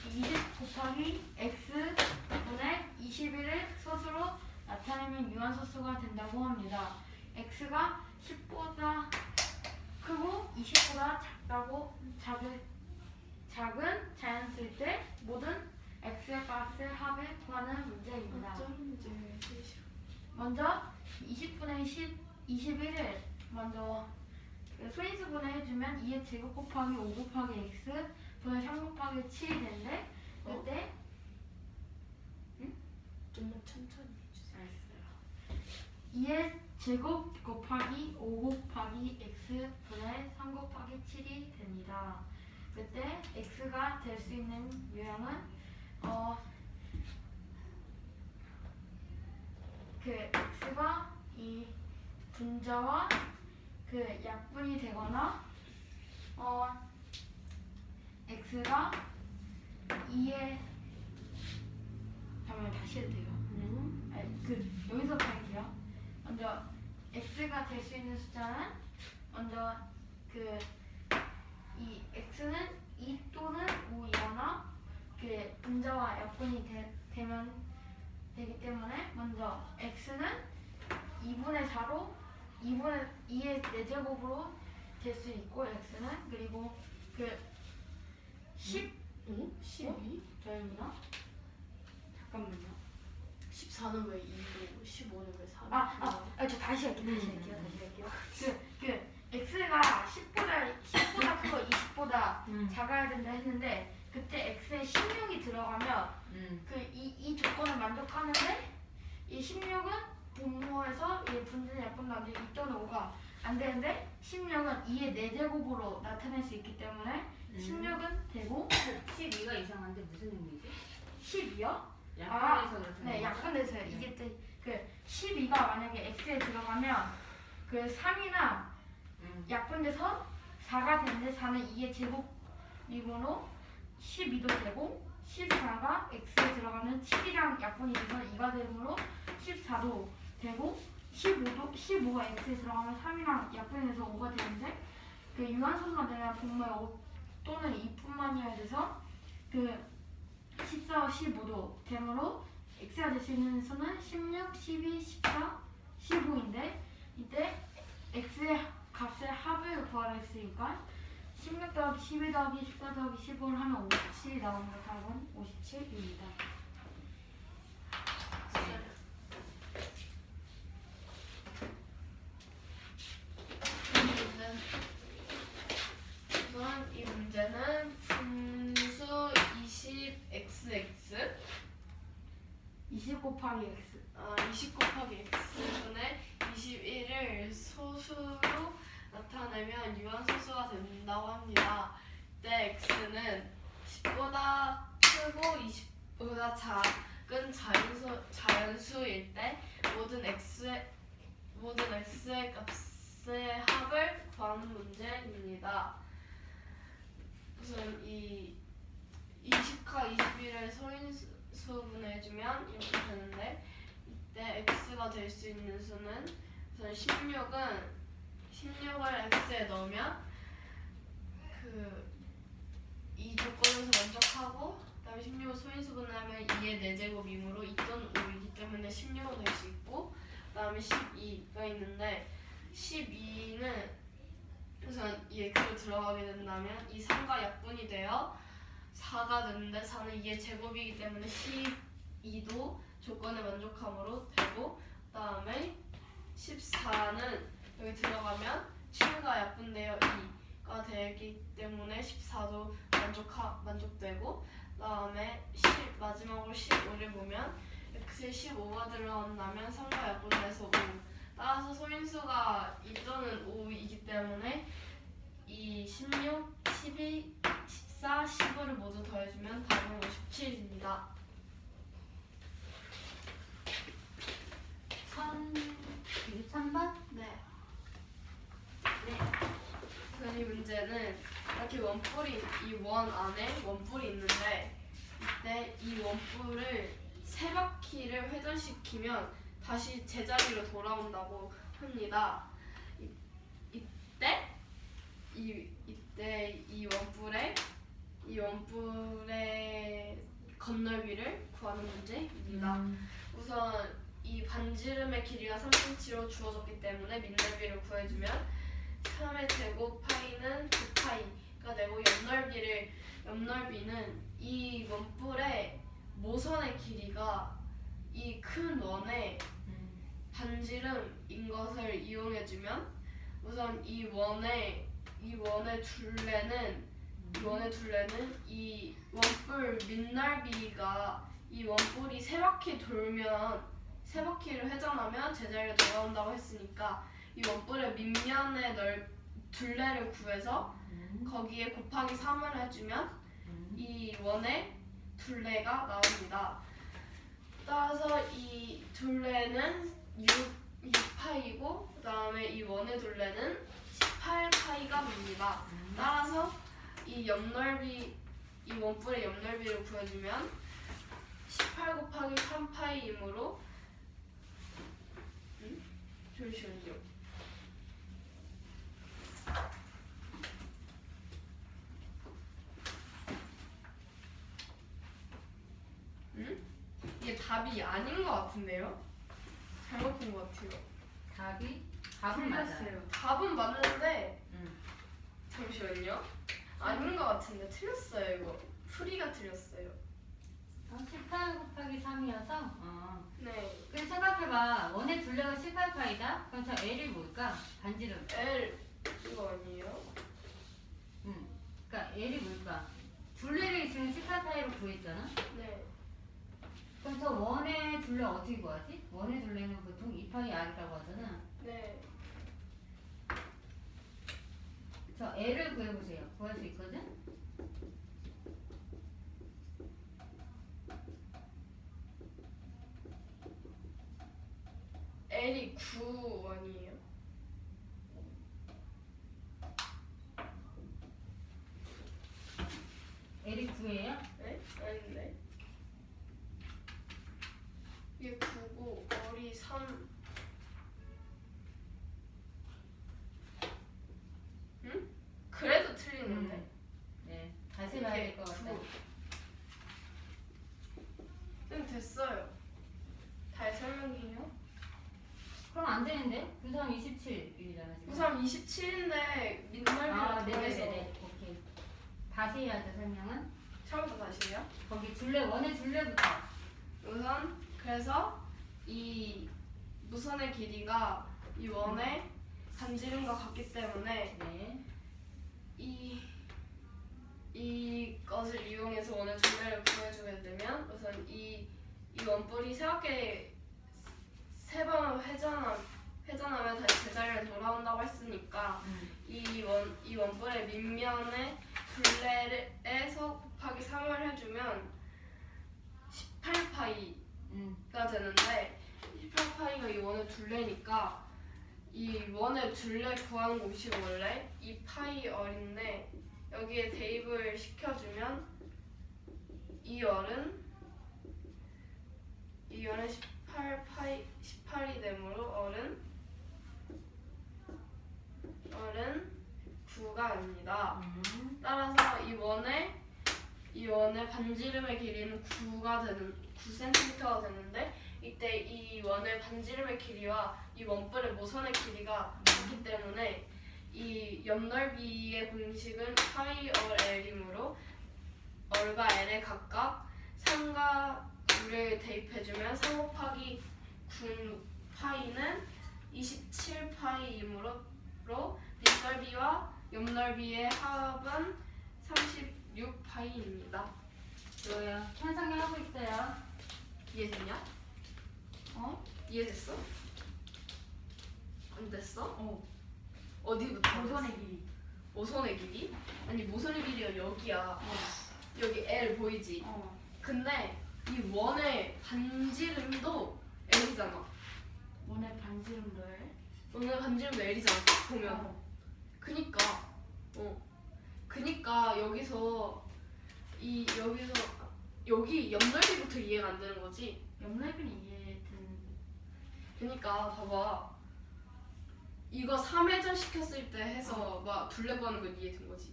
20 곱하기 x 분의 21을 소수로 나타내면 유한소수가 된다고 합니다. x가 10보다 크고 20보다 작은 자연수일 때 모든 x의 값을 합을 구하는 문제입니다. 문제. 먼저 20분의 21을 먼저 소인수분해 해주면 2의 제곱 곱하기 5 곱하기 x 분의 3 곱하기 7이 되는데 그때 좀만 천천히 해주세요. 알았어요. 2의 제곱 곱하기 5 곱하기 x 분의 3 곱하기 7이 됩니다. 그때 x가 될 수 있는 유형은 그 x가 이 분자와 그 약분이 되거나 x가 2의 잠깐만 다시 해도 돼요? 아니, 여기서 할게요. 먼저 x가 될 수 있는 숫자는 먼저 이 x는 2 또는 5이거나 그 분자와 약분이 되면 되기 때문에 먼저 x는 2분의 4로 2의 4제곱으로 될 수 있고 x는 그리고 10 12? 저입니다. 잠깐만요. 14는 왜 2고 15는 왜 4고? 저 다시 할게요. x가 10보다 크고 20보다 작아야 된다 했는데 그때 x에 16이 들어가면 이 조건을 만족하는데 이 16은 분모에서 이 분자의 약분도 안 되고 2 또는 5가 안 되는데 16은 2의 4제곱으로 나타낼 수 있기 때문에 16은 되고 12가 이상한데 무슨 의미지? 12요? 약분해서 그렇다. 네, 약분돼서요. 이게 그 12가 만약에 x에 들어가면 그 3이나 약분돼서 4가 되는데 4는 2의 제곱이므로 12도 되고 14가 x에 들어가면 7이랑 약분이 돼서 2가 되므로 14도 되고 15가 x에 들어가면 3이랑 약분이 돼서 5가 되는데 그 유한소수가 되면 분모에 5 또는 2뿐만이어야 돼서 14와 15도 되므로 x가 될 수 있는 수는 16, 12, 14, 15인데 이때 x의 값의 합을 구하라 했으니까 16 더하기 12 더하기 14 더하기 15를 하면 57이 나옵니다. 답은 57입니다. 우선 이 문제는 분수 20xx 20 곱하기 x 20 곱하기 x분의 21을 소수로 나타내면 유한소수가 된다고 합니다. 이때 x는 10보다 크고 20보다 작은 자연수일 때 모든 x의 값의 합을 구하는 문제입니다. 우선 이 20과 21을 소인수분해주면 이렇게 되는데 이때 x가 될 수 있는 수는 우선 16을 x에 넣으면 이 조건에서 만족하고 그다음에 16을 소인수분해하면 2의 4제곱이므로 2 또는 5이기 때문에 16은 될 수 있고 그다음에 12가 있는데 12는 우선 이 x로 들어가게 된다면 이 3과 약분이 되어 4가 되는데 4는 2의 제곱이기 때문에 12도 조건에 만족함으로 되고 그다음에 14는 여기 들어가면 7과 약분되어 2가 되기 때문에 14도 만족되고 그다음에 마지막으로 15를 보면 x에 15가 들어간다면 3과 약분돼서 5 따라서 소인수가 2 또는 5이기 때문에 이 16, 12, 14, 15를 모두 더해주면 답은 57입니다. 23번? 네. 이 문제는 이렇게 이 원 안에 원뿔이 있는데 이때 이 원뿔을 3바퀴를 회전시키면 다시 제자리로 돌아온다고 합니다. 이때 이 원뿔의 건널비를 구하는 문제입니다. 우선 이 반지름의 길이가 3cm로 주어졌기 때문에 민넓이를 구해주면 3의 제곱 파이는 9파이가 되고 옆넓이는 이 원뿔의 모선의 길이가 이 큰 원의 반지름인 것을 이용해주면 우선 이 원의 둘레는 이 원뿔 민넓이가 이 원뿔이 3바퀴 돌면 3바퀴를 회전하면 제자리로 돌아온다고 했으니까 이 원뿔의 밑면의 둘레를 구해서 거기에 곱하기 3을 해주면 이 원의 둘레가 나옵니다. 따라서 이 둘레는 6파이고 그 다음에 이 원의 둘레는 18파이가 됩니다. 따라서 이 옆넓이 이 원뿔의 옆넓이를 구해주면 18 곱하기 3파이이므로 잠시만요. 이게 답이 아닌 것 같은데요? 잘못 본 것 같아요. 답은 맞아요. 틀렸어요. 답은 맞는데 응. 잠시만요. 아닌 것 같은데 틀렸어요 이거. 풀이가 틀렸어요. 18 곱하기 3이어서 네. 그래서 생각해봐. 원의 둘레가 18파이다? 그럼 저 L이 뭘까? 반지름. L 이거 아니에요? 그러니까 L이 뭘까? 둘레를 있으면 18파이로 구했잖아? 네. 그럼 저 원의 둘레 어떻게 구하지? 원의 둘레는 보통 2파이 R이라고 하잖아. 네. 저 L을 구해보세요. 구할 수 있거든? L이 9 아니에요? L이 9예요? 네? 아닌데. 이게 9고 L이 3. 응? 그래도 틀리는데. 네. 다시 봐야 될 것 같다. 응, 됐어요. 다시 설명해요. 그럼 안 되는데? 93 27이잖아 지금. 93 27인데 민날이랑 더해서 네네네. 오케이. 다시 해야죠 설명은. 처음부터 다시 해요. 거기 둘레 원의 둘레부터. 우선 그래서 이 무선의 길이가 이 원의 반지름과 같기 때문에 네. 이것을 이용해서 원의 둘레를 구해주게 되면 우선 이 원뿔이 세 번 회전하면 다시 제자리로 돌아온다고 했으니까 이 원뿔의 밑면에 둘레에서 곱하기 3을 해주면 18파이가 되는데 18파이가 이 원의 둘레니까 이 원의 둘레 구하는 공식은 원래 2파이 R인데 여기에 대입을 시켜주면 이 열은 18이 되므로 얼은 9가 됩니다. 따라서 이 원의 반지름의 길이는 9cm가 되는데 이때 이 원의 반지름의 길이와 이 원뿔의 모선의 길이가 같기 때문에 이 옆넓이의 공식은 파이 얼 L이므로 얼과 L에 각각 3과 9를 대입해주면 3 곱하기 9파이는 27파이이므로 밑넓이와 옆넓이의 합은 36파이입니다. 좋아요. 현상이 하고 있어요. 이해됐냐? 이해됐어? 안 됐어? 어디부터? 모선의 길이. 모선의 길이? 아니 모선의 길이가 여기야. 여기 L 보이지? 근데 이 원의 반지름도 L이잖아. 원의 반지름도 L. 원의 반지름도 L이잖아. 딱 보면. 그니까 여기서 여기 옆넓이부터 이해가 안 되는 거지. 옆넓이는 이해되는. 그니까 봐봐. 이거 3회전 시켰을 때 해서 막 둘레 구하는 건 이해된 거지.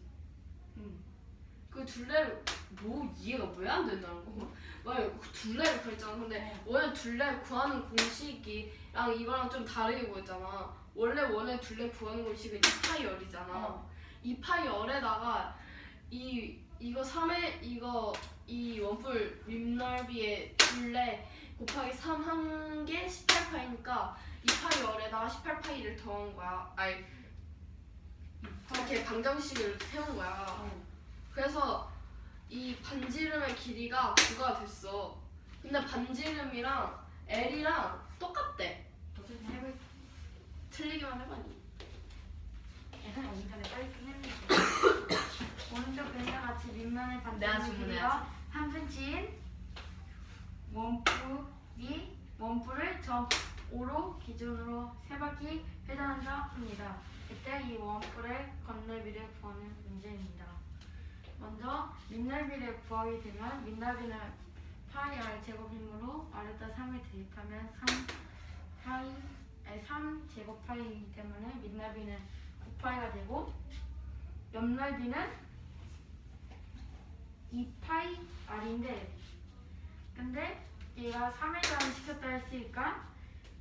그 둘레를 이해가 왜 안 된다는 거? 막 둘레를 구했잖아. 근데 원래 둘레 구하는 공식이랑 이거랑 좀 다르게 구했잖아. 원래 원래 둘레 구하는 공식은 2파이 열이잖아. 2파이 열에다가 이 원뿔 밑넓이의 둘레 곱하기 3 한 게 18파이니까 2파이 열에다가 18파이를 더한 거야. 아니 이렇게 방정식을 세운 거야. 그래서 이 반지름의 길이가 9가 됐어. 근데 반지름이랑 L이랑 똑같대. 어쨌든 해볼. 틀리기만 해봐니. 예전에 오기 전에 빨리 끝냈는데. 오른쪽 그림과 같이 밑면의 내가 반지름의 질문해야지. 길이가 3cm인 원뿔을 점 5로 기준으로 3바퀴 회전한다 합니다. 이때 이 원뿔의 건널비를 구하는 문제입니다. 먼저 밑넓이를 구하게 되면 밑넓이는 파이 r 제곱이므로 r에다 3을 대입하면 3 제곱 파이이기 때문에 밑넓이는 9파이가 되고 옆넓이는 2파이 r인데 근데 얘가 3을 시켰다 했으니까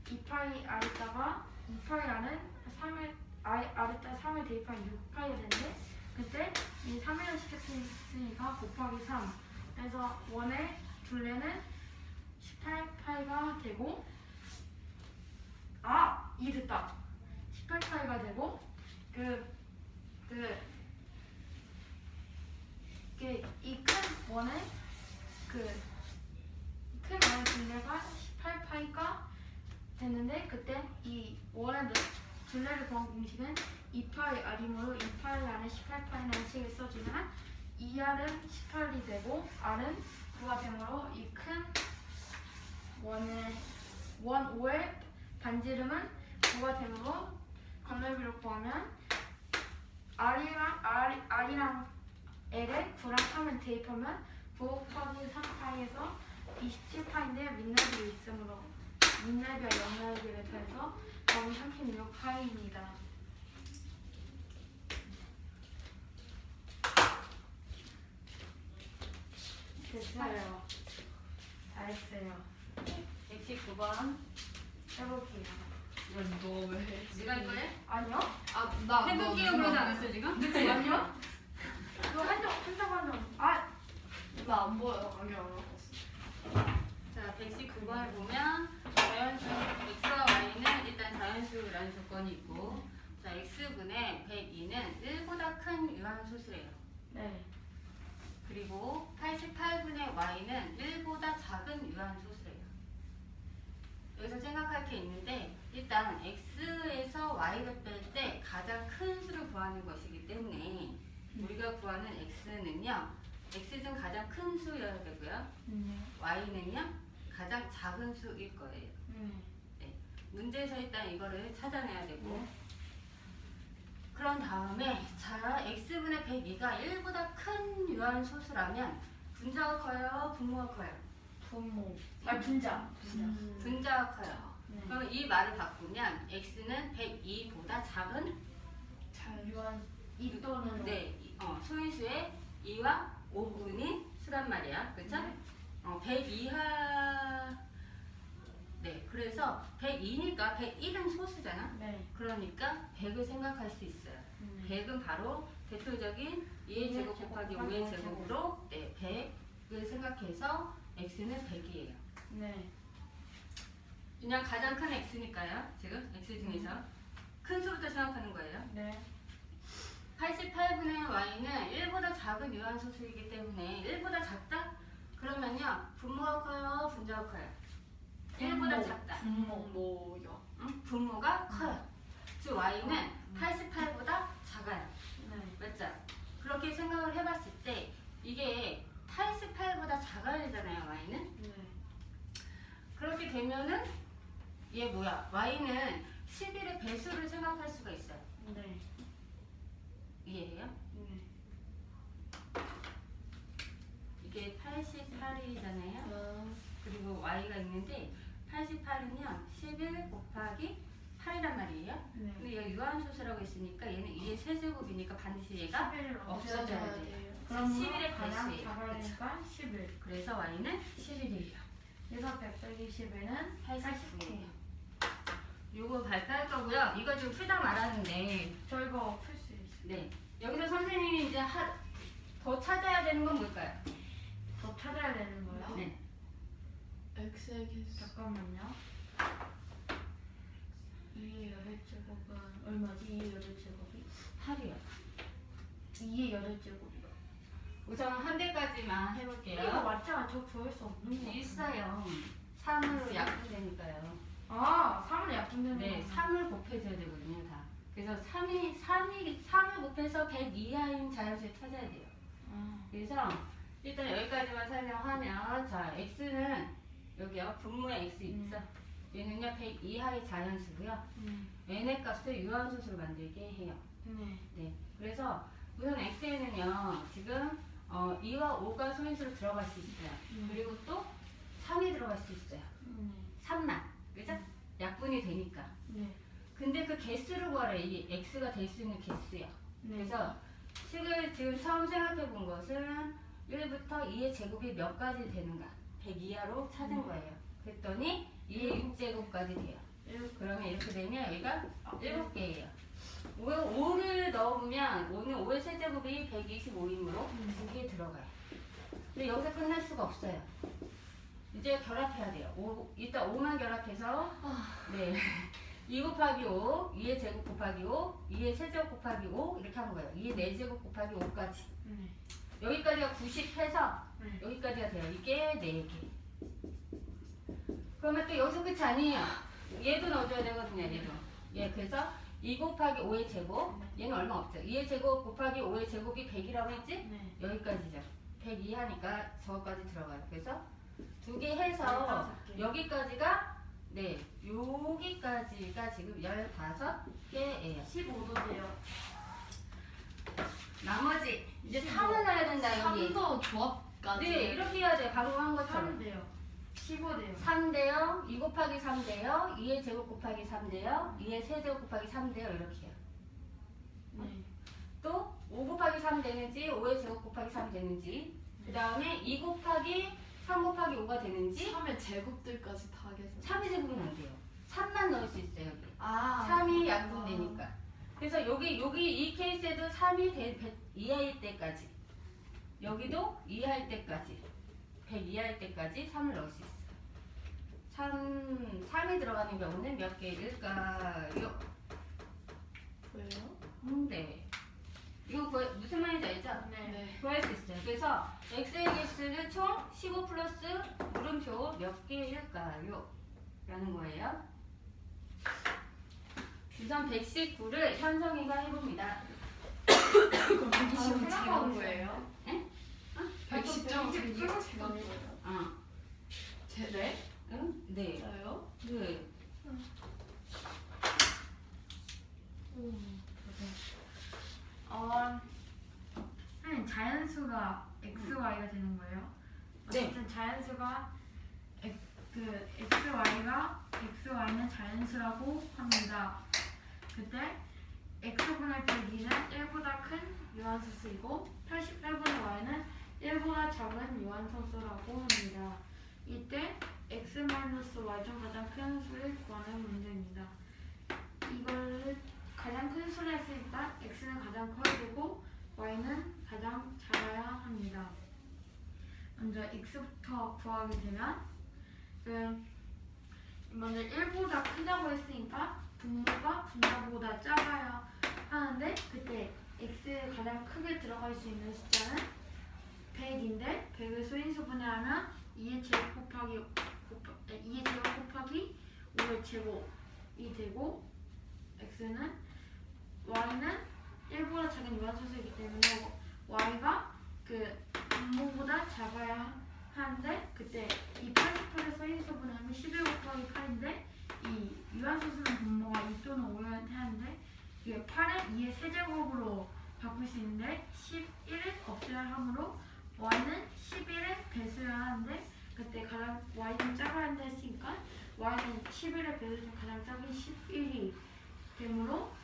2파이 r에다가 2파이 r은 3을 r에다 3을 대입하면 6파이가 되는데 그때 이 3을 시켰으니까 곱하기 3 그래서 원의 둘레는 18파이가 되고 이 됐다 18파이가 되고 이 큰 원의 큰 원의 둘레가 18파이가 됐는데 그때 이 원의 둘레를 구한 공식은 2파이 r이므로 2파이 r은 18파이라는 식을 써주면 2r은 18이 되고 r은 9가 되므로 이 큰 원 5의 반지름은 9가 되므로 건널비를 구하면 r이랑 l에 9랑 3을 대입하면 9 곱하기 3파이에서 27파인데 밑넓이가 있으므로 밑넓이와 옆넓이를 더해서 거의 36파이입니다. 됐어요. 잘했어요. 119번. 해볼게요. 너왜 해? 네가 할 거야? 아니요? 나 해볼게요 그러지 않았어 지금? 그치? 아니요? 이거 한다고 하면 나안 보여. 안경 안 갖고 왔어. 자, 119번을 보면 자연수 x와 y는 일단 자연수라는 조건이 있고 자, x분의 102는 1보다 큰 유한소수래요. 네. 그리고 88분의 y는 1보다 작은 유한소수래요. 여기서 생각할 게 있는데 일단 x에서 y를 뺄 때 가장 큰 수를 구하는 것이기 때문에 우리가 구하는 x는요 x는 가장 큰 수여야 되고요 y는요 가장 작은 수일 거예요. 네. 문제에서 일단 이거를 찾아내야 되고 그런 다음에 자 x분의 102가 1보다 큰 유한소수라면 분자가 커요? 분모가 커요? 분모. 분자. 분자가 커요. 네. 그럼 이 말을 바꾸면 x는 102보다 작은 유한 2 또는 네, 소인수의 2와 5분인 수란 말이야. 그쵸? 네. 100 이하 네, 그래서 102니까 101은 소수잖아. 네. 그러니까 100을 생각할 수 있어요. 100은 바로 대표적인 2의 제곱 곱하기 5의 제곱으로 네, 100을 생각해서 x는 100이에요. 네. 그냥 가장 큰 x니까요. 지금 x 중에서 큰 수부터 생각하는 거예요. 네. 88분의 y는 1보다 작은 유한소수이기 때문에 1보다 작다? 그러면요 분모가 커요? 분자가 커요? 1보다 작다. 분모요. 응? 분모가 커요. 즉 y는 88보다 작아요. 네. 맞죠? 그렇게 생각을 해봤을 때 이게 88보다 작아야 되잖아요. y는. 네. 그렇게 되면은 얘 뭐야? y는 11의 배수를 생각할 수가 있어요. 네. 이해해요? 네. 이게 88이잖아요. 그리고 y가 있는데 88은요 11 곱하기 8이란 말이에요. 네. 근데 여기 유한소수라고 있으니까 얘는 2의 세제곱이니까 반드시 얘가 11을 없어져야 돼요. 그럼 11의 가장 배수예요. 작으니까 11. 그래서 y는 11이에요. 그래서 100 빼기 11은 89예요. 요거 발표할 거고요. 이거 좀 풀다 말았는데 저 이거 풀 수 있어요. 네 여기서 선생님이 이제 더 찾아야 되는 건 뭘까요? 더 찾아야 되는 거예요? 네. X의 개수. 잠깐만요. 2의 8제곱은 얼마지? 2의 8제곱이? 8이요. 2의 8제곱이요. 우선 한 대까지만 이거 해볼게요. 맞잖아. 저 구할 수 없는 거. 있어요. 3으로 약분되니까요. 3을 약분되는 네, 거. 3을 곱해줘야 되거든요, 다. 그래서 3을 곱해서 100 이하인 자연수를 찾아야 돼요. 그래서 일단 여기까지만 설명하면 자, x는 여기요. 분모의 x 있죠? 얘는요 100 이하의 자연수고요. n의 값을 유한소수로 만들게 해요. 네. 그래서 우선 x에는요 지금 2와 5가 소인수로 들어갈 수 있어요. 그리고 또 3이 들어갈 수 있어요. 3만. 그죠? 약분이 되니까. 근데 그 개수를 구하래. 이 x가 될 수 있는 개수요. 그래서 식을 지금 처음 생각해 본 것은 1부터 2의 제곱이 몇 가지 되는가? 100 이하로 찾은 거예요. 그랬더니 2의 6제곱까지 돼요. 그러면 이렇게 되면 여기가 7개예요. 5를 넣으면 5의 세제곱이 125이므로 2개 들어가요. 근데 여기서 끝날 수가 없어요. 이제 결합해야 돼요. 일단 5만 결합해서 네. 2 곱하기 5, 2의 제곱 곱하기 5, 2의 세제곱 곱하기 5 이렇게 하는 거예요. 2의 4제곱 곱하기 5까지. 여기까지가 90 해서 여기까지가 돼요. 이게 4개. 그러면 또 여기서 끝이 아니에요. 얘도 넣어줘야 되거든요. 얘도. 예, 그래서 2 곱하기 5의 제곱. 얘는 얼마 없죠. 2의 제곱 곱하기 5의 제곱이 100이라고 했지? 여기까지죠. 100 이하니까 저거까지 들어가요. 그래서 2개 해서 여기까지가 네, 여기까지가 지금 15개예요. 15도 돼요. 나머지 이제 3을 넣어야 된다 여기. 3도 조합까지. 네, 이렇게 해야 돼. 방금 한 것처럼. 3대요. 15대요. 3대요. 2 곱하기 3대요. 2의 제곱 곱하기 3대요. 2의 세제곱 곱하기 3대요. 이렇게요. 또 5 곱하기 3 되는지 5의 제곱 곱하기 3 되는지 그 다음에 2 곱하기 3 곱하기 5가 되는지 3의 제곱들까지 다 계산. 3의 제곱은 안 돼요. 3만 넣을 수 있어요. 여기. 아. 3이 약분되니까. 그래서 여기 이 케이스에도 3이 100 이하일 때까지 여기도 이하일 때까지 100 이하일 때까지 3을 넣을 수 있어요. 3이 들어가는 경우는 몇 개일까요? 왜요? 네. 이거 무슨 말인지 알죠? 네. 구할 수 있어요. 그래서 x의 개수는 총 15 플러스 물음표 몇 개일까요? 라는 거예요. 우선 119를 현성이가 해봅니다. 그럼 120은 제가 한 생각하고 거예요? 응? 110점 제가 한 거예요? 네? 응? 네. 저요? 네. 자연수가 xy가 되는 거예요. 네. 어쨌든 자연수가 xy는 자연수라고 합니다. 그때 x분의 102는 1보다 큰 유한소수이고 88분의 y는 1보다 작은 유한소수라고 합니다. 이때 x-y 중 가장 큰 수를 구하는 문제입니다. 이걸 가장 큰 수를 했으니까 x는 가장 커야 되고 y는 가장 작아야 합니다. 먼저 x부터 구하게 되면 먼저 1보다 크다고 했으니까 분모가 분모보다 작아야 하는데 그때 x에 가장 크게 들어갈 수 있는 숫자는 100인데 100을 소인수분해 하면 2의 제곱 곱하기 5의 제곱이 되고 y는 1보다 작은 유한소수이기 때문에 y가 그 분모보다 작아야 하는데 그때 이 88을 소인수분하면 11 곱하기 8인데 이 유한소수는 분모가 2 또는 5여야 하는데 이게 8을 2의 세제곱으로 바꿀 수 있는데 11을 없애야 하므로 y는 11의 배수여야 하는데 그때 가장 y는 작아야 한다 했으니까 y는 11의 배수 중 가장 작은 11이 되므로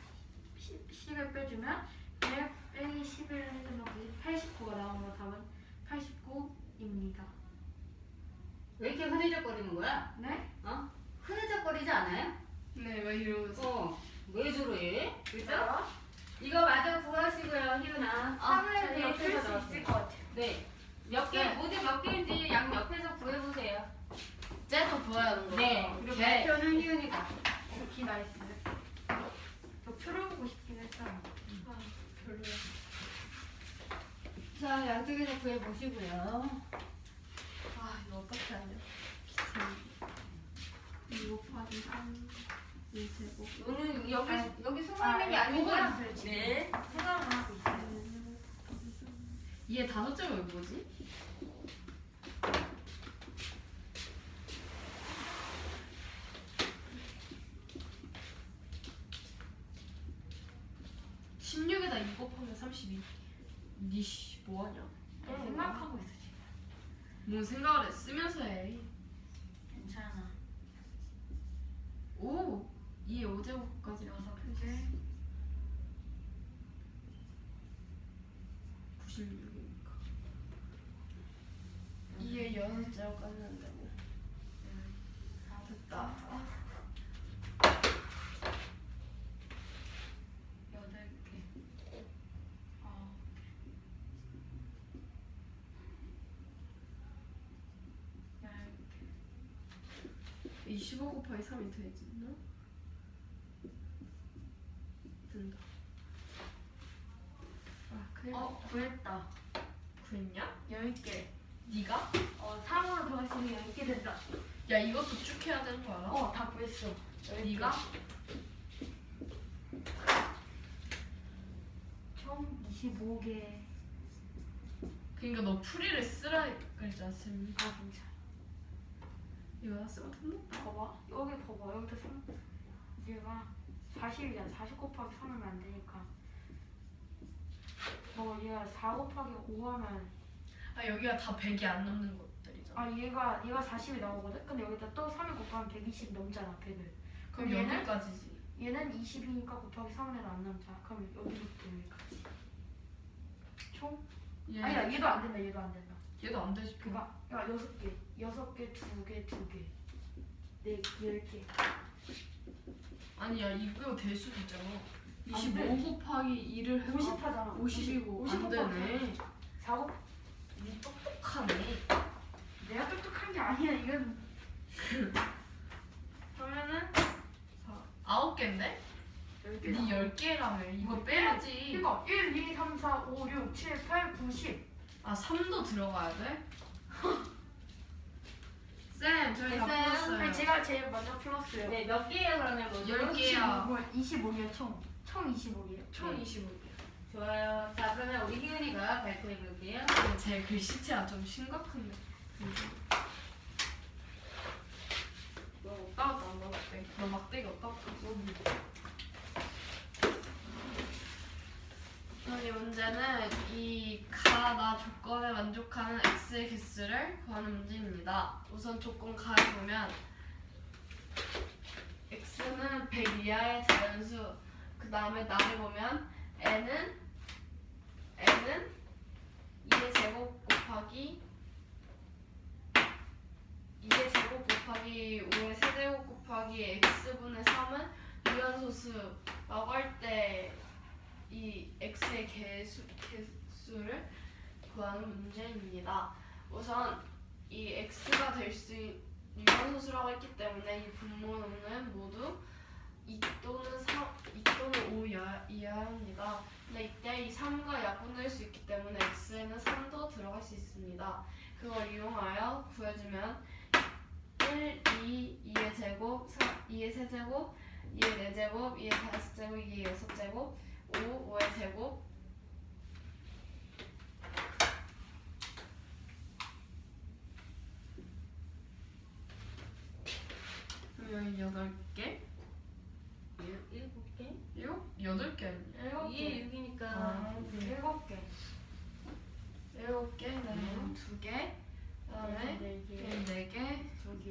10을 빼주면 100 빼기 11을 해주면 89가 나오므로 답은 89입니다. 왜 이렇게 흐느적거리는 거야? 네? 흐느적거리지 않아요? 네, 왜 이러고 왜 저래? 그죠? 이거 마저 구하시고요, 희은아. 3을 대입할 수 있을 것 같아요. 네. 모두 몇 개인지 양 옆에서 구해보세요. 쟤도 보여야 하는 거예요? 네. 그리고 네. 발표는 희은이가. 기 나이스. 저 풀어보고 싶긴 했어요. 별로야. 자, 양쪽에서 구해보시고요. 이거 어떻게 하냐? 2 곱하기 3, 2제곱. 오늘 여기 쓰고 있는 게 아니고요. 있어요, 지금. 네. 생각을 하고 있어요. 얘 5점이 뭐지? 곱하면 32. 니씨 뭐하냐? 생각하고 있어 지금. 뭔 생각을 해? 쓰면서 해. 괜찮아. 오! 2의 5제곱까지 6개. 96이니까 2의 6제곱까지는 되고 됐다. 8개. 25 곱하기 3이 되지 않나? 된다. 아 큰일 났다. 구했다. 구했냐? 10개. 네가? 3으로 더했으면 10개 된다. 야 이것도 쭉 해야 되는 거 알아? 다 구했어. 네가? 총 25개. 그러니까 너 풀이를 쓰라 그랬잖아 쌤이. 괜찮아. 이거 나 쓰면 혼났다. 봐봐. 여기 봐봐. 여기도 3. 얘가 40이잖아. 40 곱하기 3하면 안 되니까. 얘가 4 곱하기 5 하면 아 여기가 다 100이 안 넘는 것들이잖아. 얘가 40이 나오거든? 근데 여기다 또 3을 곱하면 120 넘잖아, 100을. 그럼 얘는? 여기까지지. 얘는 20이니까 곱하기 3을 해도 안 남잖아. 그럼 여기부터 여기까지. 총? 얘, 아니다, 얘도 안 된다, 얘도 안 된다. 얘도 안 되지. 그니까, 6개. 6개, 2개, 2개. 4개, 10개. 아니야 이거 될 수도 있잖아. 안 25 돼. 곱하기 2를 해봐. 50 하잖아. 50이고 50 안 되네. 4 곱, 니 똑똑하네. 내가 똑똑한 게 아니야, 이건. 그러면은 9개인데? 10개. 니 10개라며 이거 빼야지. 그니까, 1, 2, 3, 4, 5, 6, 7, 8, 9, 10. 아 3도 들어가야 돼? 쌤 저희 다 됐어요? 풀었어요. 제가 제일 먼저 풀었어요. 네, 몇 개예요 그러면 모두? 10개야. 25개요, 총. 총 25개요. 총 네. 25개. 좋아요. 자, 그러면 우리 희은이가 발표해 볼게요. 제 글씨체가 좀 심각한데. 너 어디다 놨다 너 막대기. 너 막대기 어디다 놨다. 이 문제는 이 가나 조건에 만족하는 x의 개수를 구하는 문제입니다. 우선 조건 가에 보면 x는 100 이하의 자연수, 그 다음에 나를 보면 n은 2의 제곱 곱하기 2의 제곱 곱하기 5의 세제곱 곱하기 x분의 3은 유연소수라고 할 때 이 x의 개수를 구하는 문제입니다. 우선 이 x가 될 수 있는 유연소수라고 했기 때문에 이 분모는 모두 2 또는 5 이하입니다. 근데 이때 이 3과 약분될 수 있기 때문에 x에는 3도 들어갈 수 있습니다. 그걸 이용하여 구해주면 1, 2, 2의 제곱, 2의 세제곱, 2의 4제곱, 2의 5제곱, 2의 6제곱, 5, 5의 제곱, 그러면 8개? 7개? 8개? 2에 6이니까 아, 7개. 7개, 네. 2개, 그 다음에 4개, 2개. 여기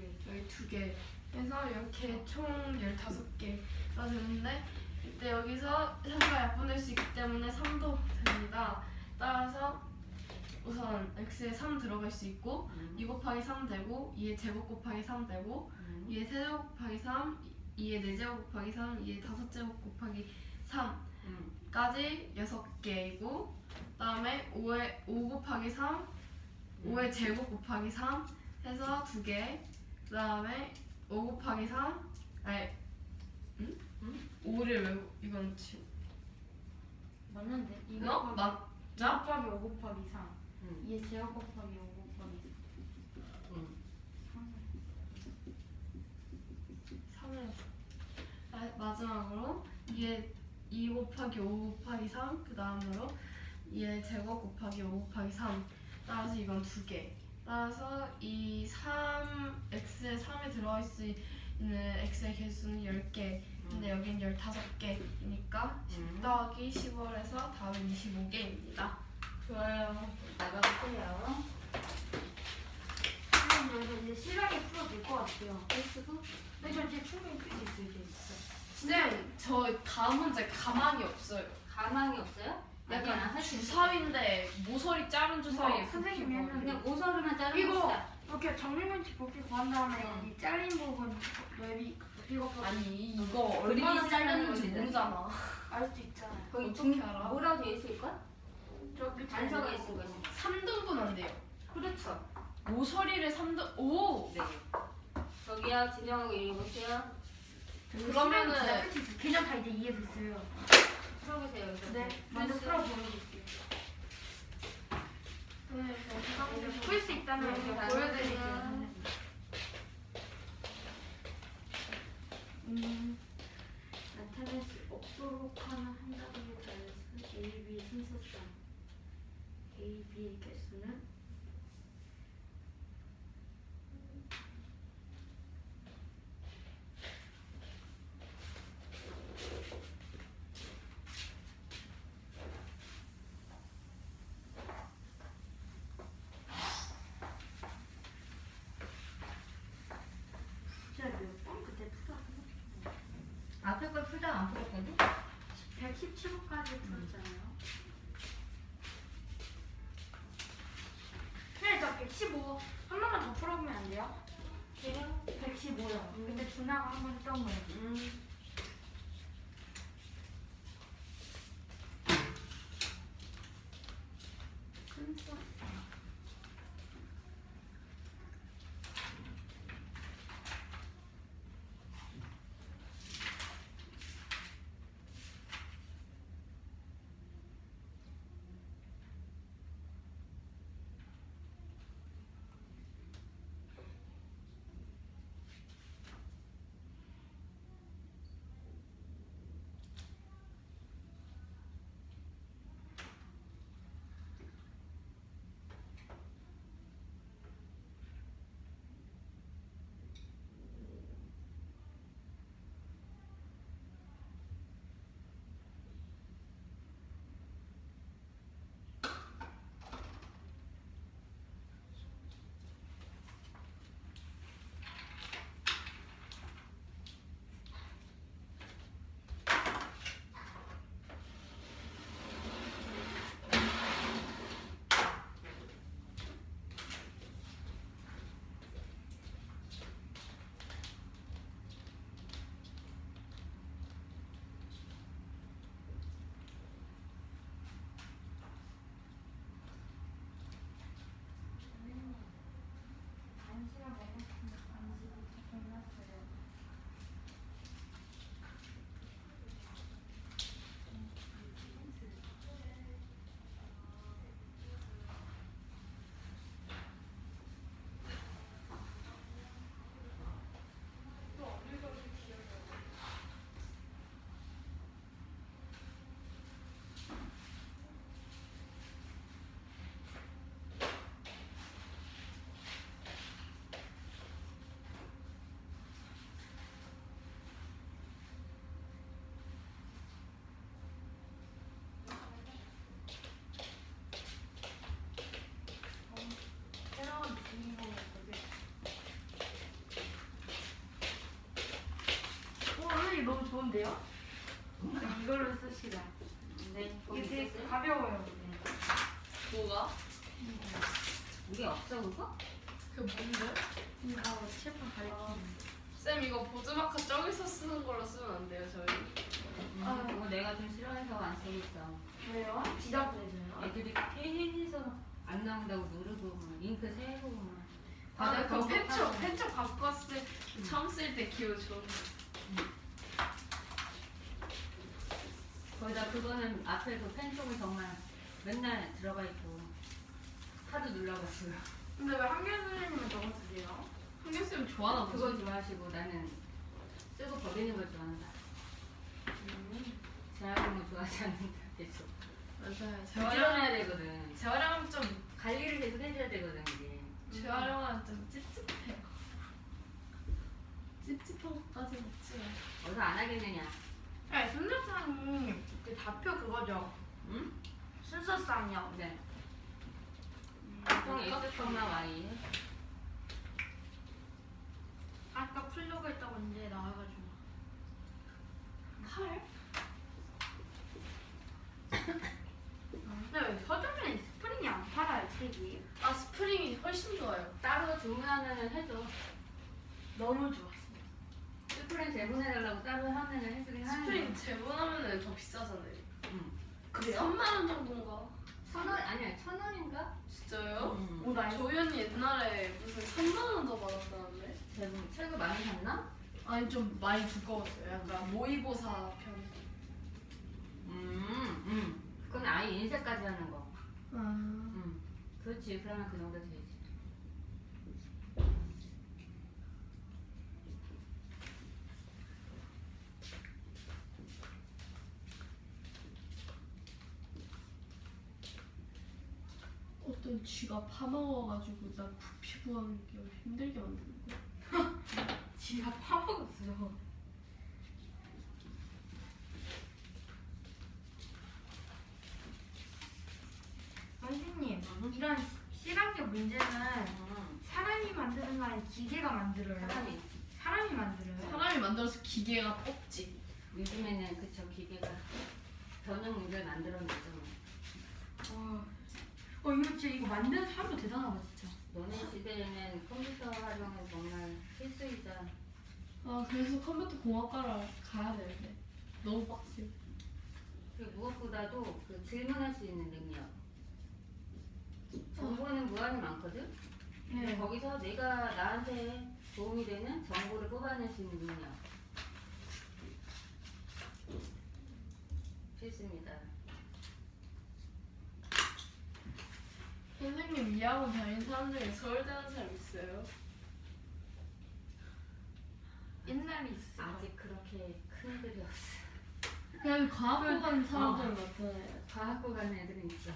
2개 해서 이렇게 총 15개가 되는데 이때 여기서 3과 약분될 수 있기 때문에 3도 됩니다. 따라서 우선 x에 3 들어갈 수 있고 2 곱하기 3 되고 2의 제곱 곱하기 3 되고 2의 세제곱 곱하기 3, 2의 4제곱 곱하기 3, 2의 5제곱 곱하기 3까지 6개이고 그 다음에 5 곱하기 3, 5의 제곱 곱하기 3 해서 2개, 그 다음에 5 곱하기 3, 아니 5를 왜 이건 지금 맞는데? 이거? 맞자? 2 곱하기 5 곱하기 3. 2의 제곱 곱하기 5 곱하기 3. 3을 마지막으로 2 곱하기 5 곱하기 3, 그 다음으로 2의 제곱 곱하기 5 곱하기 3. 따라서 이건 2개. 따라서 이 3, x에 3이 들어갈 수 있는 x의 개수는 10개 근데 여긴 15개이니까 10 더하기 10월에서 답은 25개입니다. 좋아요. 나가보세요. 그럼 이제 실력이 풀어도 될 것 같아요. X고 근데 저 이제 충분히 풀 수 있어요. 이제. 쌤, 저 다음 문제 가망이 없어요. 가망이 없어요? 아니야, 약간 할수 있어. 주사위인데 모서리 자른 주사위에 선생님이 붓기 했는데 그냥 모서리만 자르면 이거 이렇게 정리면치 부피 구한 다음에 이 잘린 부분 뇌비 이거 아니 이거 그림이 얼마나 잘렸는지 잘렸는지 모르잖아. 알 수 있잖아요. 거기 어떻게 알아? 뭐라고 돼 있을걸? 저기 단서가 있을 거지. 3등분 한대요. 그렇죠. 모서리를 3등 오! 네. 저기요, 진영하고 이리 보세요. 그러면은 그냥 다 이제 이해됐어요. 풀어보세요. 여기서. 네, 먼저 풀어 보여드릴게요. 네, 풀 수 있다면 네, 이제 네, 보여드릴게요. 나타낼 수 없도록 하는 한 가지에 따라서 A, B 순서상 A, B의 개수는 제가 몇 번 그때 풀었어요? 앞에 걸 풀다가 안 풀었거든? 117호까지 풀었잖아요. 그래, 저 115. 한 번만 더 풀어보면 안 돼요? 그래요? 115요. 그때 준하가 한 번 했던 거예요. 너무 좋은데요? 이걸로 쓰시라. 네, 거기 이게 되게 있었어요? 가벼워요. 뭐가? 이게 없어, 그거? 그 뭔데? 이거 칠판 가리키는. 쌤 이거 보드마커 저기서 쓰는 걸로 쓰면 안 돼요 저희? 그거 내가 좀 싫어해서 안 쓰고 있어. 왜요? 지저분해져요. 애들이 계속 안 나온다고 누르고 막 잉크 세고 막. 아, 그 반짝반짝하고. 펜초 바꿨을 처음 쓸 때 기분 좋은. 거기다 그거는 앞에 그 펜촉은 정말 맨날 들어가 있고 하도 눌러봤어요. 근데 왜 한결 선생님은 저거 쓰세요? 한경 쌤 좋아하나 보죠? 그거 좋아하시고 나는 쓰고 버리는 걸 좋아한다. 재활용을 뭐 좋아하지 않는다. 계속. 맞아요. 부지런해야 되거든. 재활용은 좀 관리를 계속 해줘야 되거든 이게. 재활용은 좀 찝찝해요. 찝찝한 것까지 먹지. 어서 안 하겠느냐? 네, 순서상이 그 좌표 그거죠. 응? 순서상이요. 네. 보통 x, y. 아까 풀려고 했다고 이제 나와가지고. 8? 근데 왜 서점에 스프링이 안 팔아요, 책이? 아 스프링이 훨씬 좋아요. 따로 주문하면은 해줘. 너무 좋았어요. 스프링 제공해달라고 따로 하면은 해주긴 하는데. 스프링 재본하면은 더 비싸잖아요. 응. 그래요? 3만 원 정도인가? 1,000원 아니야 1,000원인가? 진짜요? 응. 오, 나 이거 조이 언니 옛날에 무슨 3만 원 더 받았다는데? 제공 책을 많이 샀나? 아니 좀 많이 두꺼웠어요. 약간 모의고사 편. 그건 아예 인쇄까지 하는 거. 아. 그렇지. 그러면 그 정도 되지. 어떤 쥐가 파먹어가지고 나 피부하는 게 힘들게 만드는 거야. 지가 파먹었어요. 선생님, 이런 실험적 문제는 사람이 만드는 거 아니라 기계가 만들어요. 사람이 만들어요. 사람이 만들어서 기계가 뽑지. 요즘에는 그쵸 기계가 변형 문제를 만들어냈잖아. 이거 진짜 이거 만드는 사람도 대단하다 진짜. 너네 시대에는 컴퓨터 활용은 정말 필수이자. 아 그래서 컴퓨터 공학과를 가야 되는데 너무 빡세. 그리고 무엇보다도 그 질문할 수 있는 능력. 정보는 무한히 많거든? 근데 거기서 내가 나한테 도움이 되는 정보를 뽑아낼 수 있는 능력. 필수입니다. 선생님 이 학원 다니는 사람 중에 서울대 하는 사람 있어요? 옛날에 있었어요. 아직 그렇게 큰 애들이 없어. 그냥 과학고 가는 사람들은 많잖아요. 과학고 가는 애들은 있어.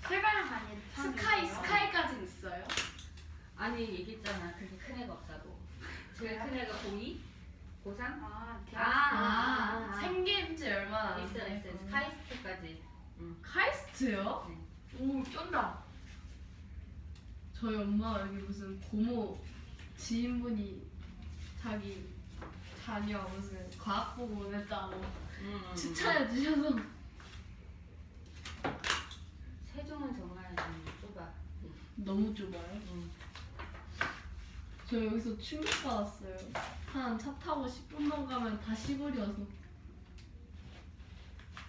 세가랑 다니는 스카이까지는 있어요? 아니 얘기했잖아. 그렇게 큰 애가 없다고. 제일 큰 애가 고2? 고3? 아, 아. 생긴 지 얼마나 안 있어 됐고. 있어. 카이스트까지. 카이스트요? 오, 쩐다. 저희 엄마 여기 무슨 고모 지인분이 자기 자녀 무슨 과학 보고 오냈다고 추천해 주셔서 세종은 정말 좁아. 너무 좁아요. 저 여기서 충격 받았어요. 한 차 타고 10분만 가면 다 시골이어서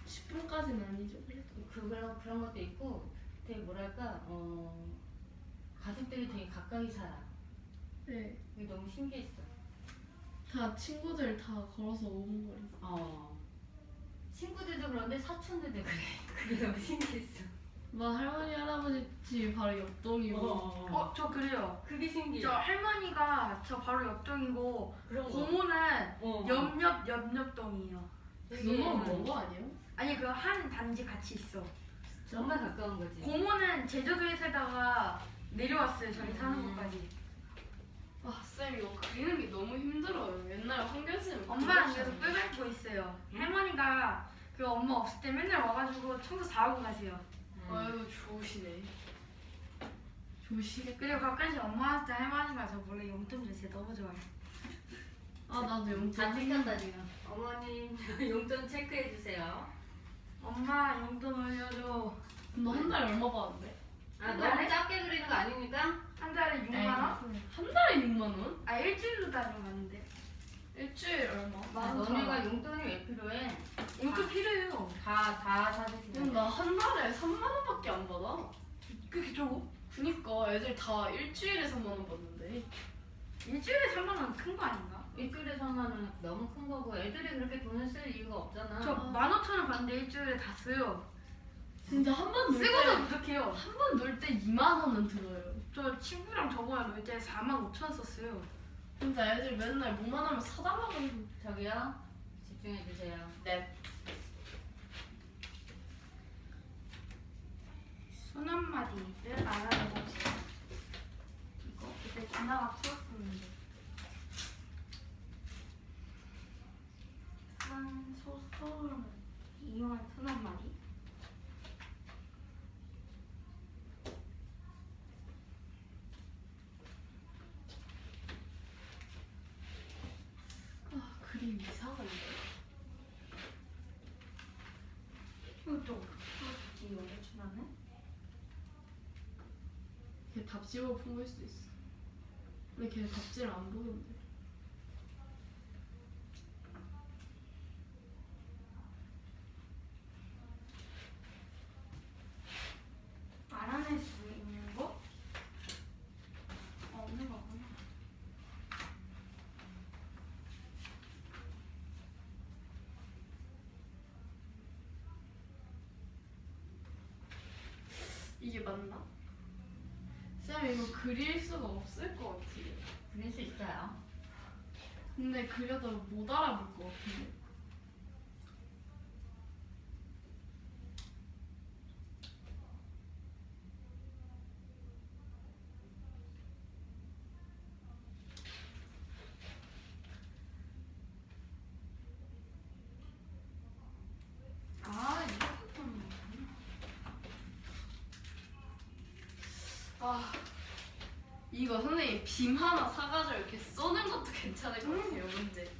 10분까지는 아니죠 그래도. 그런 것도 있고 되게 뭐랄까 가족들이 되게 가까이 살아. 네. 이게 너무 신기했어. 다 친구들 다 걸어서 5분 거리. 친구들도 그런데 사촌들도 그래. 그게 너무 신기했어. 막 할머니 할아버지 집 바로 옆동이고. 저 그래요. 그게 신기해. 저 할머니가 저 바로 옆동이고 그런 거. 고모는 옆옆 동이에요. 너무 먼 거 아니에요? 아니 그 한 단지 같이 있어. 정말 가까운 거지. 고모는 제주도에 살다가 내려왔어요. 저희 사는 곳까지. 아, 쌤 이거 그리는 게 너무 힘들어요. 옛날에 황교수님 엄마랑 계속 끄집고 있어요. 할머니가 그 엄마 없을 때 맨날 와가지고 청소 다 하고 가세요. 아유 좋으시네. 좋으시네. 그리고 가끔씩 엄마한테 할머니가 저 몰래 용돈 주세요. 너무 좋아요. 아 나도 용돈. 다 챙겼다 지금. 어머님 용돈 체크해 주세요. 엄마 용돈 올려줘. 너 한 달에 얼마 받았는데? 너무 작게 그리는 거 아닙니까? 한 달에 6만 원? 한 달에 6만 원? 아 일주일로 다녀갔는데. 일주일 얼마? 너네가 용돈이 왜 필요해? 용돈 필요해요. 다 사주시면. 나 한 달에 3만 원밖에 안 받아. 그게 저거? 그니까 애들 다 일주일에 3만 원 받는데. 일주일에 3만 원 큰 거 아닌가? 일주일에 3만 원 너무 큰 거고 애들이 그렇게 돈을 쓸 이유가 없잖아. 저 15,000원 받는데 일주일에 다 쓰요. 진짜 한 번 놀 쓰고도 때 부족해요. 한 번 놀 때 2만 원은 들어요. 저 친구랑 저번에 놀 때 45,000원 썼어요. 진짜 애들 맨날 뭐만 하면 사달라고 해서. 저기요 집중해 주세요. 네. 손 한마디를 알아내봅시다. 이거 그때 누나가 풀었었는데. 나는? 걔 답집으로 푼 걸 수도 있어. 근데 걔 답지를 안 보는데. 알아낼 수 있는 거? 없는 거구나. 이게 맞나? 쌤 이거 그릴 수가 없을 것 같아. 그릴 수 있어요. 근데 그려도 못 알아볼 것 같은데. 아, 이거 패턴이구나. 아 이거 선생님 빔 하나 사가지고 이렇게 쏘는 것도 괜찮을 것 같아요. 문제.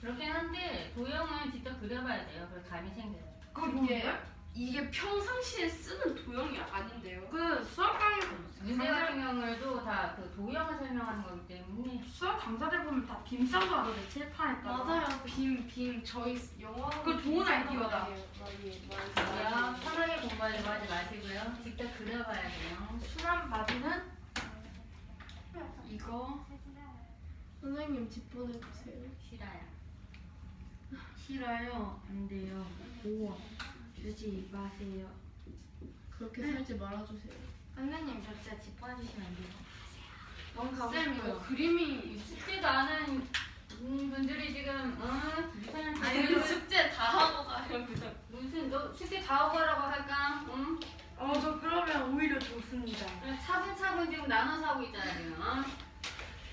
그렇긴 한데 도형을 직접 그려봐야 돼요. 그럼 감이 생겨요. 이게 평상시에 쓰는 도형이 아닌데요. 그 수학 강의 문제 같은 경우에도 다 그 도형을 설명하는 거기 때문에 수학 강사들 보면 다 빔 써서 하거든 칠판에다가. 맞아요. 빔 저희 영어. 그거 좋은 아이디어다. 저기요 편하게 공부하려고 하지 마시고요. 직접 그려봐야 돼요. 수란 바지는 이거 선생님 집 보내주세요. 싫어요. 싫어요. 안 돼요. 오 주지 마세요. 그렇게 살지 말아주세요. 선생님 저 진짜 집 보내주시면 안 돼요. 너무 가고 쌤 이거 싶어요. 그림이 숙제도 안 하는 분들이 지금 유산한 아니 제대로 숙제 다 하고 가요. 무슨 너 숙제 다 하고 가라고 할까? 응? 저 그러면 오히려 좋습니다. 차분차분 지금 나눠서 하고 있잖아 지금.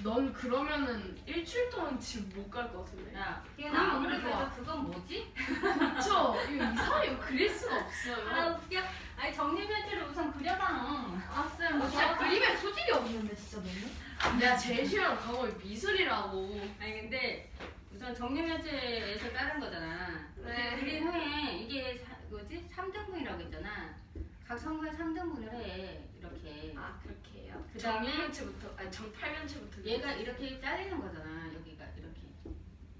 넌 그러면은 일주일 동안 집 못 갈 것 같은데. 야, 이게 그럼 아무리 오히려 좋아. 그래도 그건 뭐지? 그쵸? 이거 이상해. 이거 그릴 수가 없어요. 아 웃겨. 아니 정리면체를 우선 그려봐. 쌤, 저 진짜 그림에 소질이 없는데 진짜 너무? 내가 제일 싫어하는 과목이 미술이라고. 아니 근데 우선 정리면체에서 다른 거잖아. 네. 그린 후에 이게 뭐지? 3등분이라고 했잖아. 각 성분에 3등분을 해. 이렇게. 아 그렇게 해요? 그다음에 정면체부터 아니 정팔면체부터. 얘가 이렇게 잘리는 거잖아. 여기가 이렇게.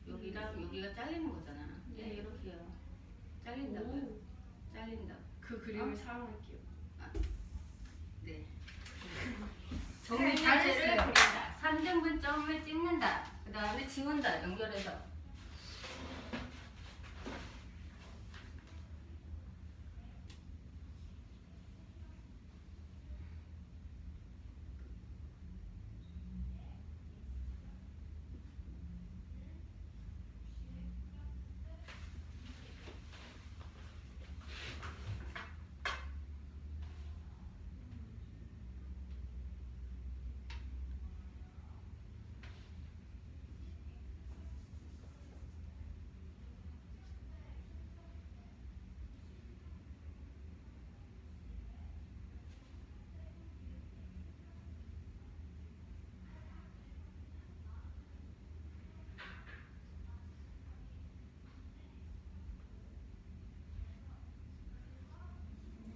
여기랑 여기가 잘리는 거잖아. 얘 네. 이렇게 해요. 잘린다고요. 오. 잘린다고. 그 그림을 사랑할게요. 네. 네, 정면체를 잘했어요. 그린다. 3등분 점을 찍는다. 그 다음에 지운다. 연결해서.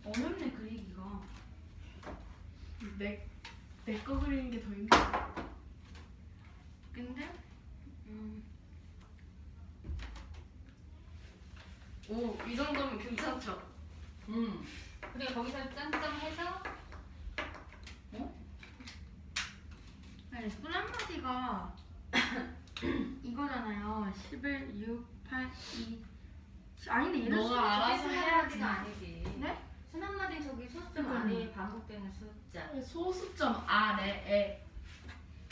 어렵네 그리기가. 내거 그리는 게 더 힘들어. 근데 오, 이 정도면 괜찮죠? 그래 거기서 점점해서 아니 순 한마디가 이거잖아요. 11, 6, 8, 2. 아닌데 얘는 너가 알아서 해야지. 순한마디가 아니지. 네? 순한마디는 저기 소수점 그러니까요. 안에 반복되는 숫자. 소수점 아래에.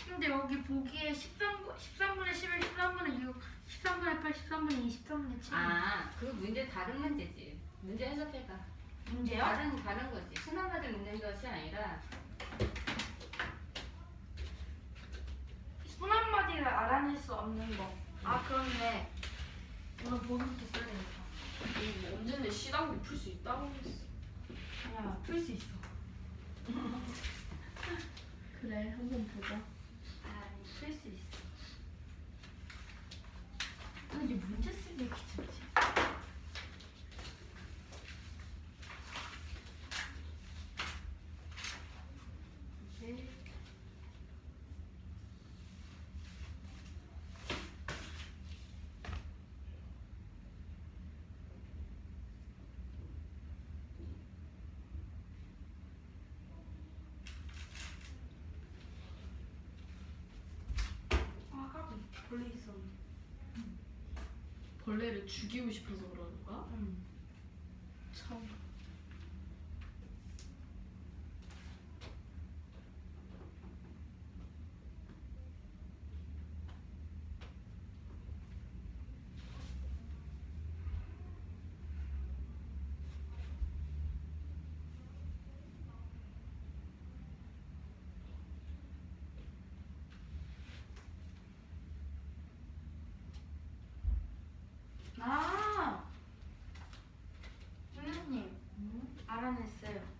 근데 여기 보기에 13분의 11, 13분의 6, 13분의 8, 13분의 2, 13분의 7. 아, 그 문제 다른 문제지. 문제 해석해봐. 문제요? 다른 거지. 순한마디 묻는 것이 아니라 순 한마디를 알아낼 수 없는 거. 아 그런데 오늘 보기부터 써야 되겠다. 언제는 시간이 풀 수 있다고 했어. 아니야 풀 수 있어. 그래, 한번 보자. 아니 풀 수 있어. 근데 문제 쓰기 귀찮지. 벌레를 죽이고 싶어서 그러는 거야? 참. 아, 선생님 알아냈어요.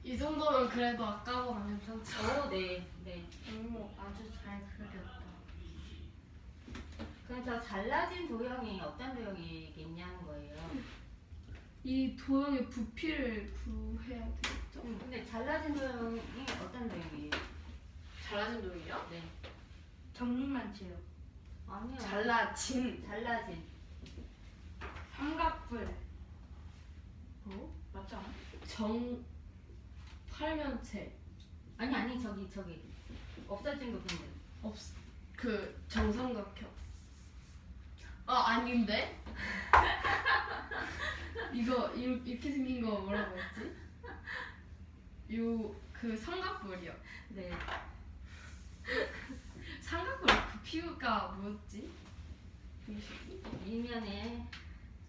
이 정도면 그래도 아까보다 괜찮죠? 네, 네. 오, 아주 잘 그렸다. 그럼 저 잘라진 도형이 어떤 도형이겠냐는 거예요. 이 도형의 부피를 구해야 되겠죠? 근데 잘라진 도형이 어떤 도형이에요? 잘라진 도형이요? 네. 정육면체요. 아니요. 잘라진. 잘라진. 삼각뿔. 어? 맞지 않아? 팔면체. 아니 저기 없어진 부분들. 그 정삼각형. 아닌데? 이거 이렇게 생긴 거 뭐라고 했지? 그 삼각뿔이요. 네. 삼각뿔 부피가 뭐였지? 공식이? 밑면에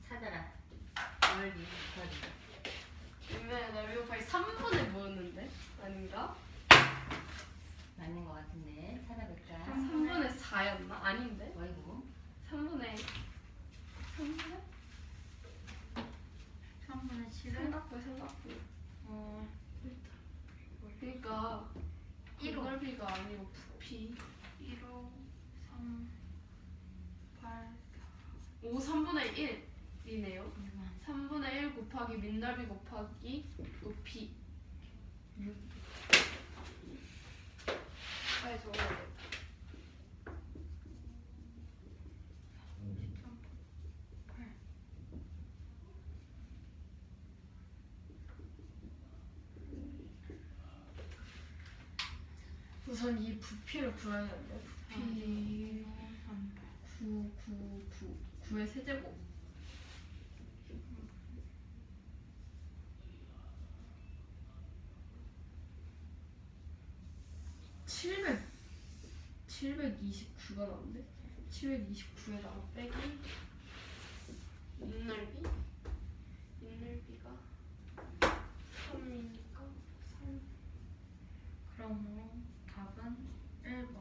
찾아라. 넓이 곱하기. 그러면 넓이 곱하기 3분의 뭐였는데? 아닌가? 맞는 것 같은데 찾아볼까? 3분의 4였나? 아닌데? 어이구. 3분의 3분의 7은 삼각뿔. 그러니까 일호. 넓이가 아니고 부피. 1호 3 8 오 3분의 1이네요. 3분의 1 곱하기 밑넓이 곱하기 높이. 빨리 적어야 돼. 우선 이 부피를 구해야 되는데 부피 9의 세제곱. (700) 729가 나오는데 729에다가 빼기 밑넓이가 3이니까 3. 그러므로 답은 1번.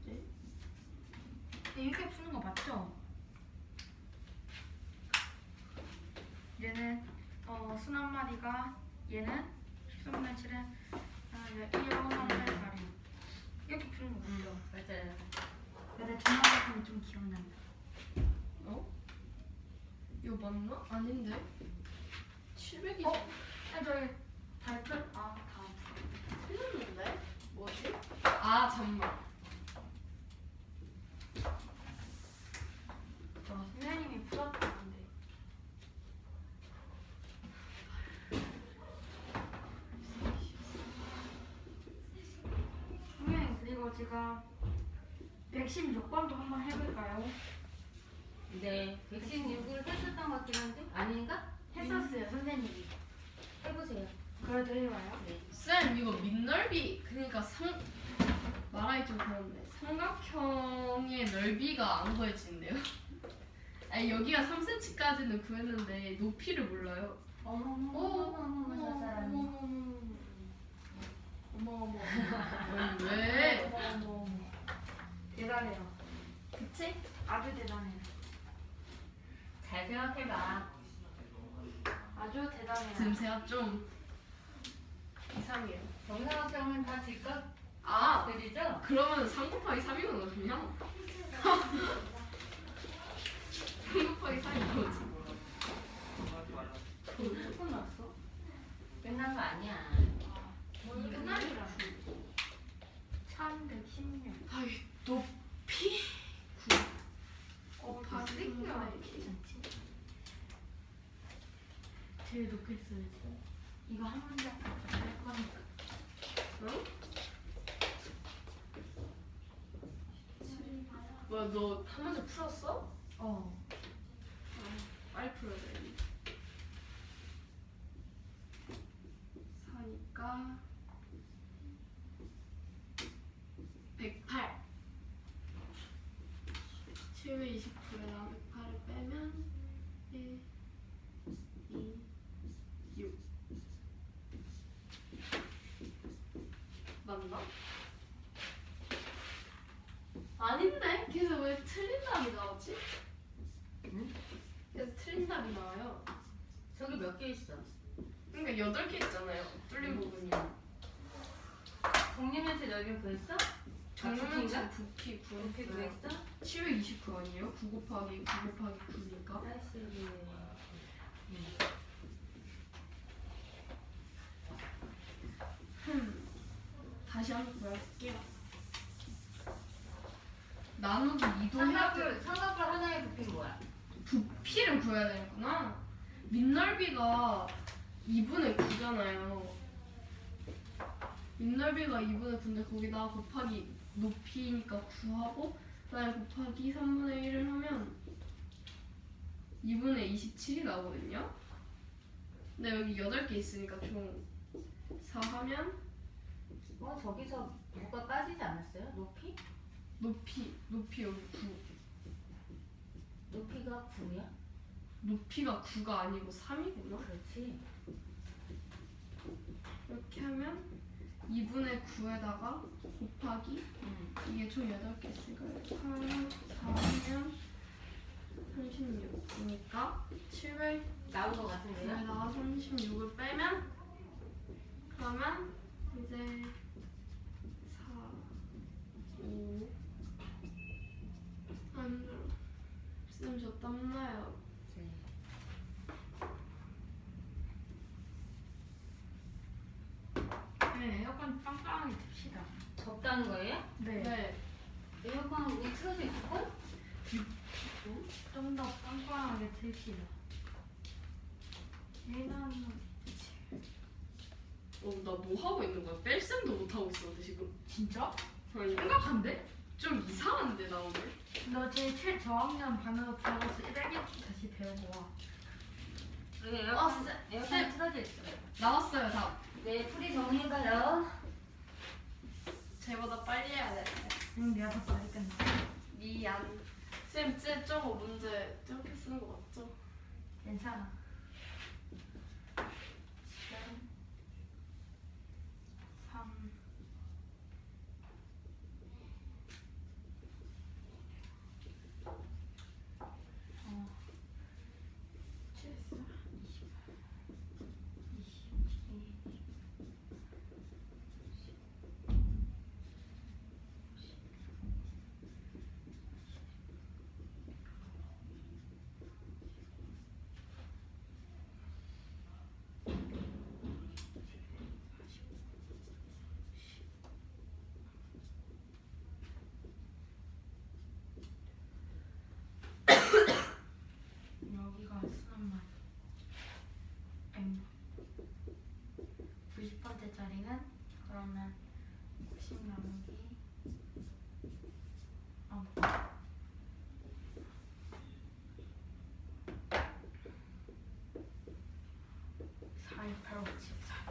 네? 이렇게 푸는 거 맞죠? 얘는 순한 마리가 얘는 13분의 7은 1호 3분의 4이 이렇게 푸는 거 맞죠? 맞아요. 근데 정확하게 좀 기억난다. 이거 맞나? 아닌데 720 저희 발표 다 틀렸는데? 뭐지? 아 잠만. 선생님이 풀었다는데. 선생님 그리고 제가 116번도 한번 해볼까요? 네. 116을 했었던 것 같긴 한데 아닌가? 했었어요 선생님이. 해보세요. 그래도 해봐요. 네. 쌤 이거 밑넓이 그러니까 말하기 좀 그런데 삼각형의 넓이가 안 구해지는데요? 아니 여기가 3cm까지는 구했는데 높이를 몰라요. 어머머머머머 저 사람이. 어머 왜? 어머. 대단해요. 그치? 아주 대단해요. 잘 생각해봐. 아주 대단해요. 지금 제가 좀 이상해요. 정사각형은 다 직각 아 그리죠? 그러면 3 곱하기 3이구나 그냥. 3 곱하기 3이 뭐지? 조금 났어? 끝난 거 아니야. 끝나니라. 1116. 아이 높이 다 쓰기가 제일 높게 써야지. 이거 한 문장 할 거니까. 응? 뭐야 너 한 문제 풀었어? 빨리 풀어야 돼. 4니까 108. 729에다 108을 빼면 1, 2, 6. 맞나? 아닌데? 계속 왜 틀린 답이 나오지? 응? 계속 틀린 답이 나와요. 저기 몇 개 있어? 그러니까 8개 있잖아요. 뚫린 부분이. 정리면체 넓이 구했어? 정면체 부피 부피 구했어? 729 아니에요? 9 곱하기 9 곱하기 9니까. 82. 다시 한번 구해볼게요. 나누기 2도 해야 돼. 삼각뿔 하나의 부피는 뭐야? 부피를 구해야 되는구나. 밑넓이가 2분의 9잖아요. 밑넓이가 2분의 9인데 거기다 곱하기 높이니까 9하고 그다음에 곱하기 3분의 1을 하면 2분의 27이 나오거든요. 근데 여기 8개 있으니까 총 4 하면 저기서 뭐가 빠지지 않았어요? 높이? 높이 여기 9. 높이가 9야? 높이가 9가 아니고 3이구나. 그렇지. 이렇게 하면 2분의 9에다가 곱하기 이게 총 8개 있으니까 4하면 36이니까 700 나온 거 같은데요? 여기다가 36을 빼면 그러면 이제 4, 5 안 들어. 쌤 저 땀나요. 네, 에어컨 빵빵하게 듭시다. 덥다는 거예요? 네. 네. 에어컨 우리 틀어져 있을걸? 좀 더 빵빵하게 듭시다. 얘는 나 뭐 하고 있는 거야? 뺄 셈도 못 하고 있었는데 지금. 진짜? 아니 심각한데? 좀 이상한데 나 오늘. 너 제 저학년 반으로 들어가서 1학기 다시 배우고 와. 여기 에어컨, 쌤. 에어컨 틀어져 있어요. 나왔어요 다. 네, 풀이 정리해봐요. 쟤보다 빨리 해야 돼. 응, 내가 더 빨리 끝나. 미안. 쌤, 저거 문제 저렇게 쓰는 거 맞죠? 괜찮아. 3 여기가 쓰는 말. 90번째 짜리는 그러면 90 나누기 42854.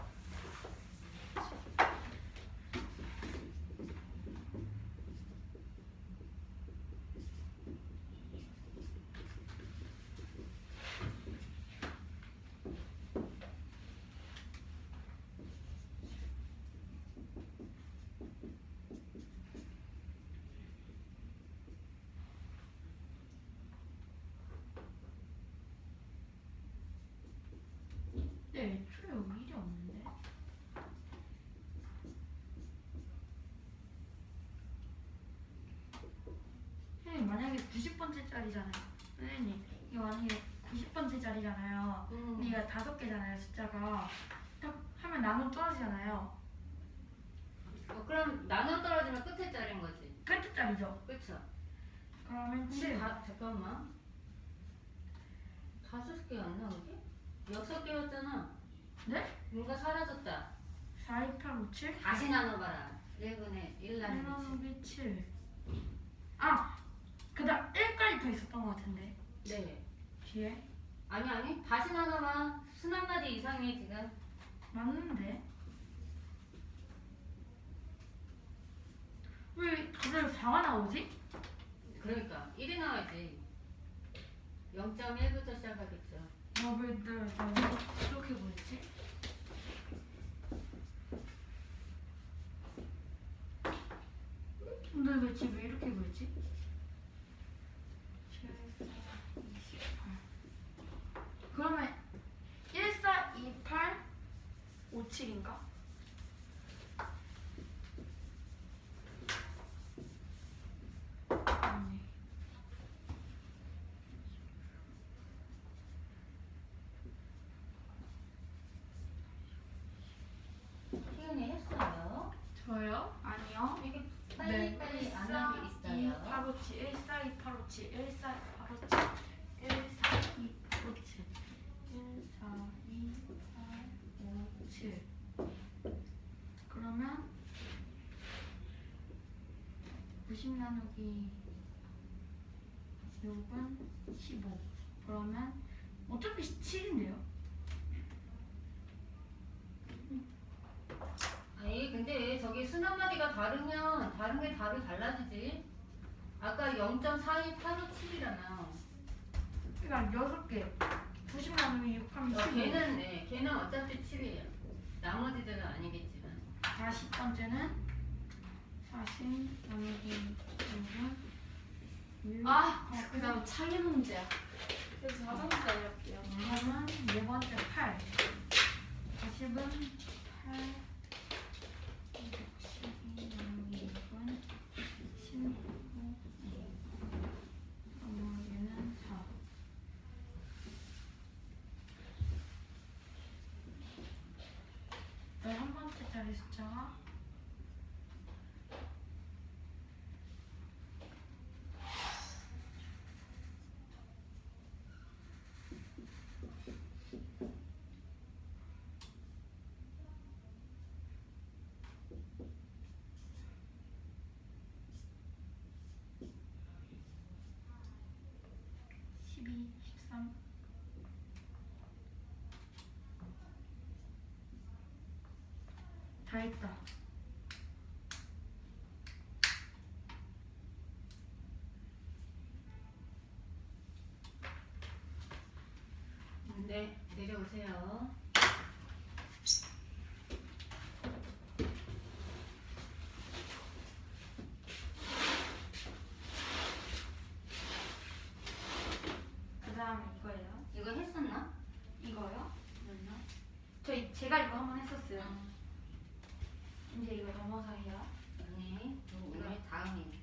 90번째 짜리잖아요. 선생님, 이거 만약에 90번째 짜리잖아요. 근데 이거 5개잖아요, 숫자가. 딱 하면 나눠 떨어지잖아요. 그럼 나눠 떨어지면 끝에 자리인 거지. 끝째 짜리죠. 그쵸? 그러면 7. 잠깐만. 5개였나 그게? 6개였잖아. 네? 뭔가 사라졌다. 4, 2, 8, 5, 7. 다시 나눠봐라. 1분의 1 나누기 7. 나누기 7. 아! 그 다음 1까지 더 있었던 것 같은데. 네. 뒤에. 아니 다시 나눠봐. 수한 마디 이상해 지금. 맞는데? 왜 갑자기 4가 나오지? 그러니까 1이 나와야지. 0.1부터 시작하겠죠. 왜 이렇게 보였지? 근데 왜 집에 이렇게 보였지? 7, 4, 28. 그러면 1, 4, 2, 8, 5, 7인가? 아니. 희은이 했어요. 저요? 아니요. 이게 네. 빨리 안 하고 2, 있어요. 8, 5, 7, 1, 4, 2, 8, 5, 7, 1, 4, 2, 8, 5, 7, 1, 4, 2, 5, 7, 1, 4, 2, 4, 5, 7. 그러면 90 나누기 6은 15. 그러면 어차피 7인데요? 아니 근데 왜 저기 수한 마디가 다르면 다른 게 답이 달라지지? 아까 0.42857이잖아. 그러니까 6개. 90 나누기 6 하면 15. 걔는 어차피 7이에요. 나머지들은 아니겠지만. 40번째는 40 나누기 6은 6. 그 다음 차이 문제야. 그래서 4번째 알려볼게요. 그러면 4번째 8. 40은 8. 112 나누기 6은 16. 나머지는 4. 한 번째 짜리 숫자가 12, 13. 다 했다. 네, 내려오세요. 그 다음에 이거예요. 이거 했었나? 이거요? 했나? 제가 이거 한번 했었어요. 이제 이거 넘어서 해요. 아니, 오늘 다음이.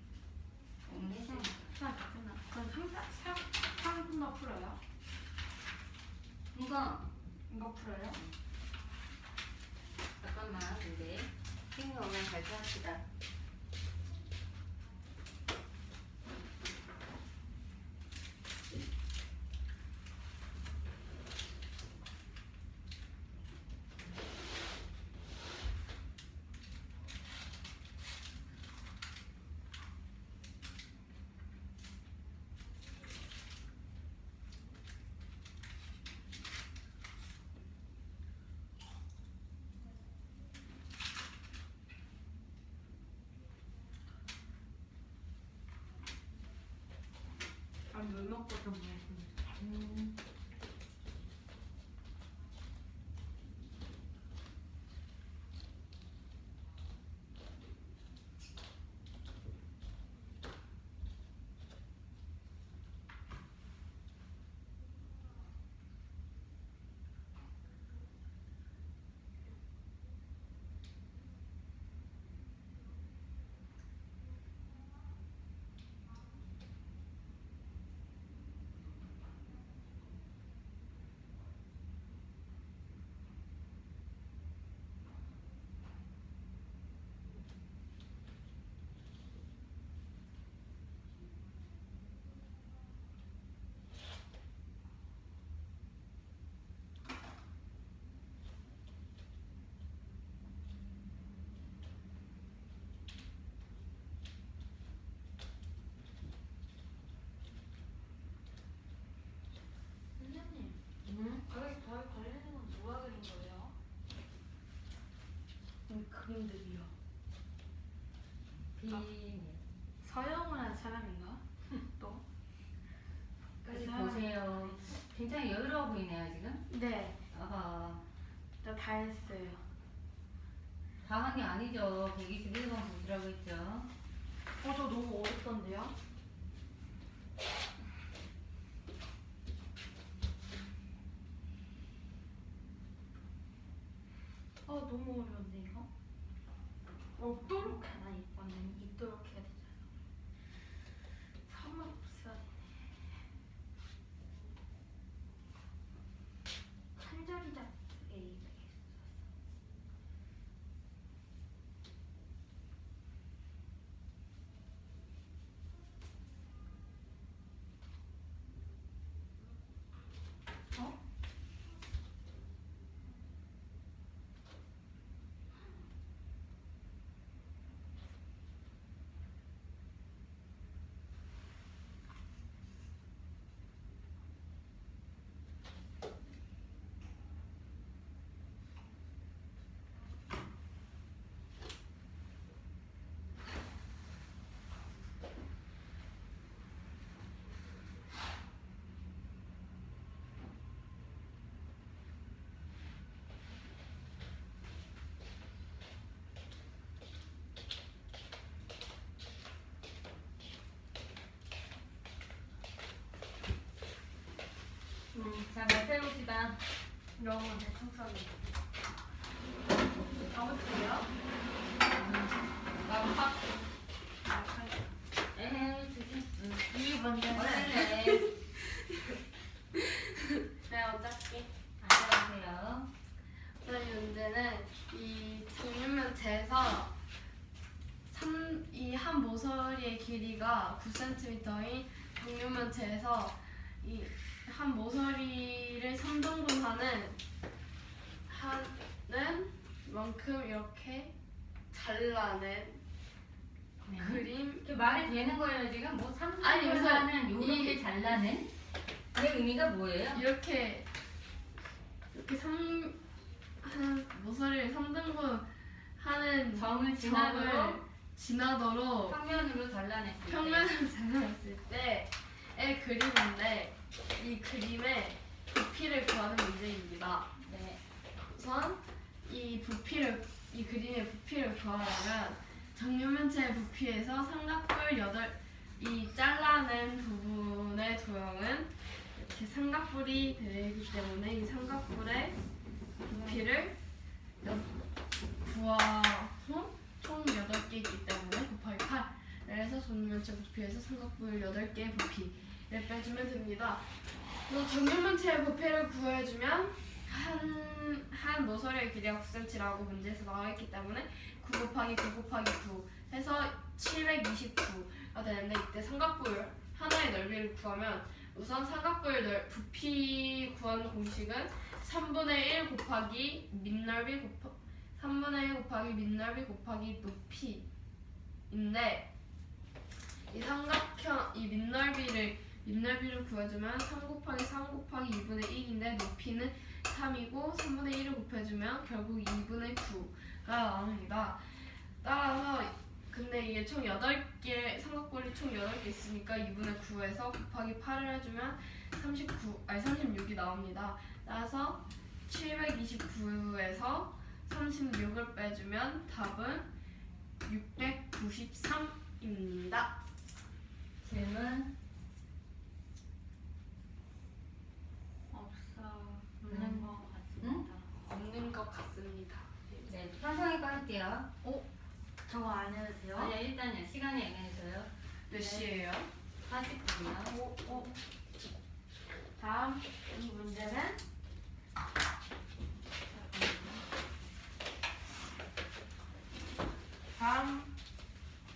오늘 했으니까. 시간 다 끝나. 그럼 3분 더 풀어요? 이거 풀어요? 잠깐만, 근데 생각 오면 발표합시다. 물 먹고 좀 보겠습니다. 사람들이요. 비밀. 서영을 한 사람인가? 또? 빨리 보세요. 굉장히 여유로워 보이네요 지금. 네, 아하. 저 다 했어요. 다 한 게 아니죠. 121번 보시라고 했죠. 저 너무 어렵던데요? 너무 어려운데 이거? 없도록 하나 이번엔 있도록 해야 되잖아. 선물 써야 되네. 한자리 잡기에 있어. 어? 자, 맞춰봅시다. 너무 대충 써네. 아무튼요? 막 에이, 조심. 이게 뭔지 어렵네. 네, 어차피 앉아보세요. 저희 문제는 이 정육면체에서 이 한 모서리의 길이가 9cm인 정육면체에서 이 한 모서리를 3등분하는 하는 만큼 이렇게 잘라낸 네. 그림. 이게 말이 되는 거예요 지금? 뭐 아니, 우선 삼성하는 요렇게 이- 잘라낸? 그 의미가 뭐예요? 이렇게 한 모서리를 3등분 하는 정을 지나도록 지나도록 평면으로 잘라냈을 때. 평면을 잘라냈을 때의 그림인데 이 그림의 부피를 구하는 문제입니다. 네. 우선 이 그림의 부피를 구하려면 정육면체의 부피에서 삼각뿔 이 잘라낸 부분의 도형은 이렇게 삼각뿔이 되기 때문에 이 삼각뿔의 부피를 구하고 총 8개 있기 때문에 곱하기 8. 그래서 정육면체 부피에서 삼각뿔 8개의 부피를 빼주면 됩니다. 그래서 정육면체의 부피를 구해주면 한 모서리의 길이가 9cm라고 문제에서 나와있기 때문에 9 곱하기 9 곱하기 9 해서 729가 되는데, 이때 삼각뿔 하나의 넓이를 구하면 우선 삼각뿔 부피 구하는 공식은 3분의 1 곱하기 밑넓이 3분의 1 곱하기 밑넓이 곱하기 높이인데, 이 삼각형 이 밑넓이를 구해주면 3 곱하기 3 곱하기 2분의 1인데 높이는 3이고 3분의 1을 곱해주면 결국 2분의 9가 나옵니다. 따라서 근데 이게 총 8개 삼각뿔이 총 8개 있으니까 2분의 9에서 곱하기 8을 해주면 36이 나옵니다. 따라서 729에서 36을 빼주면 답은 693입니다. 질문? 없는 거 같습니다. 없는 것 같습니다. 네, 현성이거 할게요. 저거 안 해도 돼요? 아니요, 일단요. 시간이 애매해서요. 몇 시예요? 40분이요. 다음 이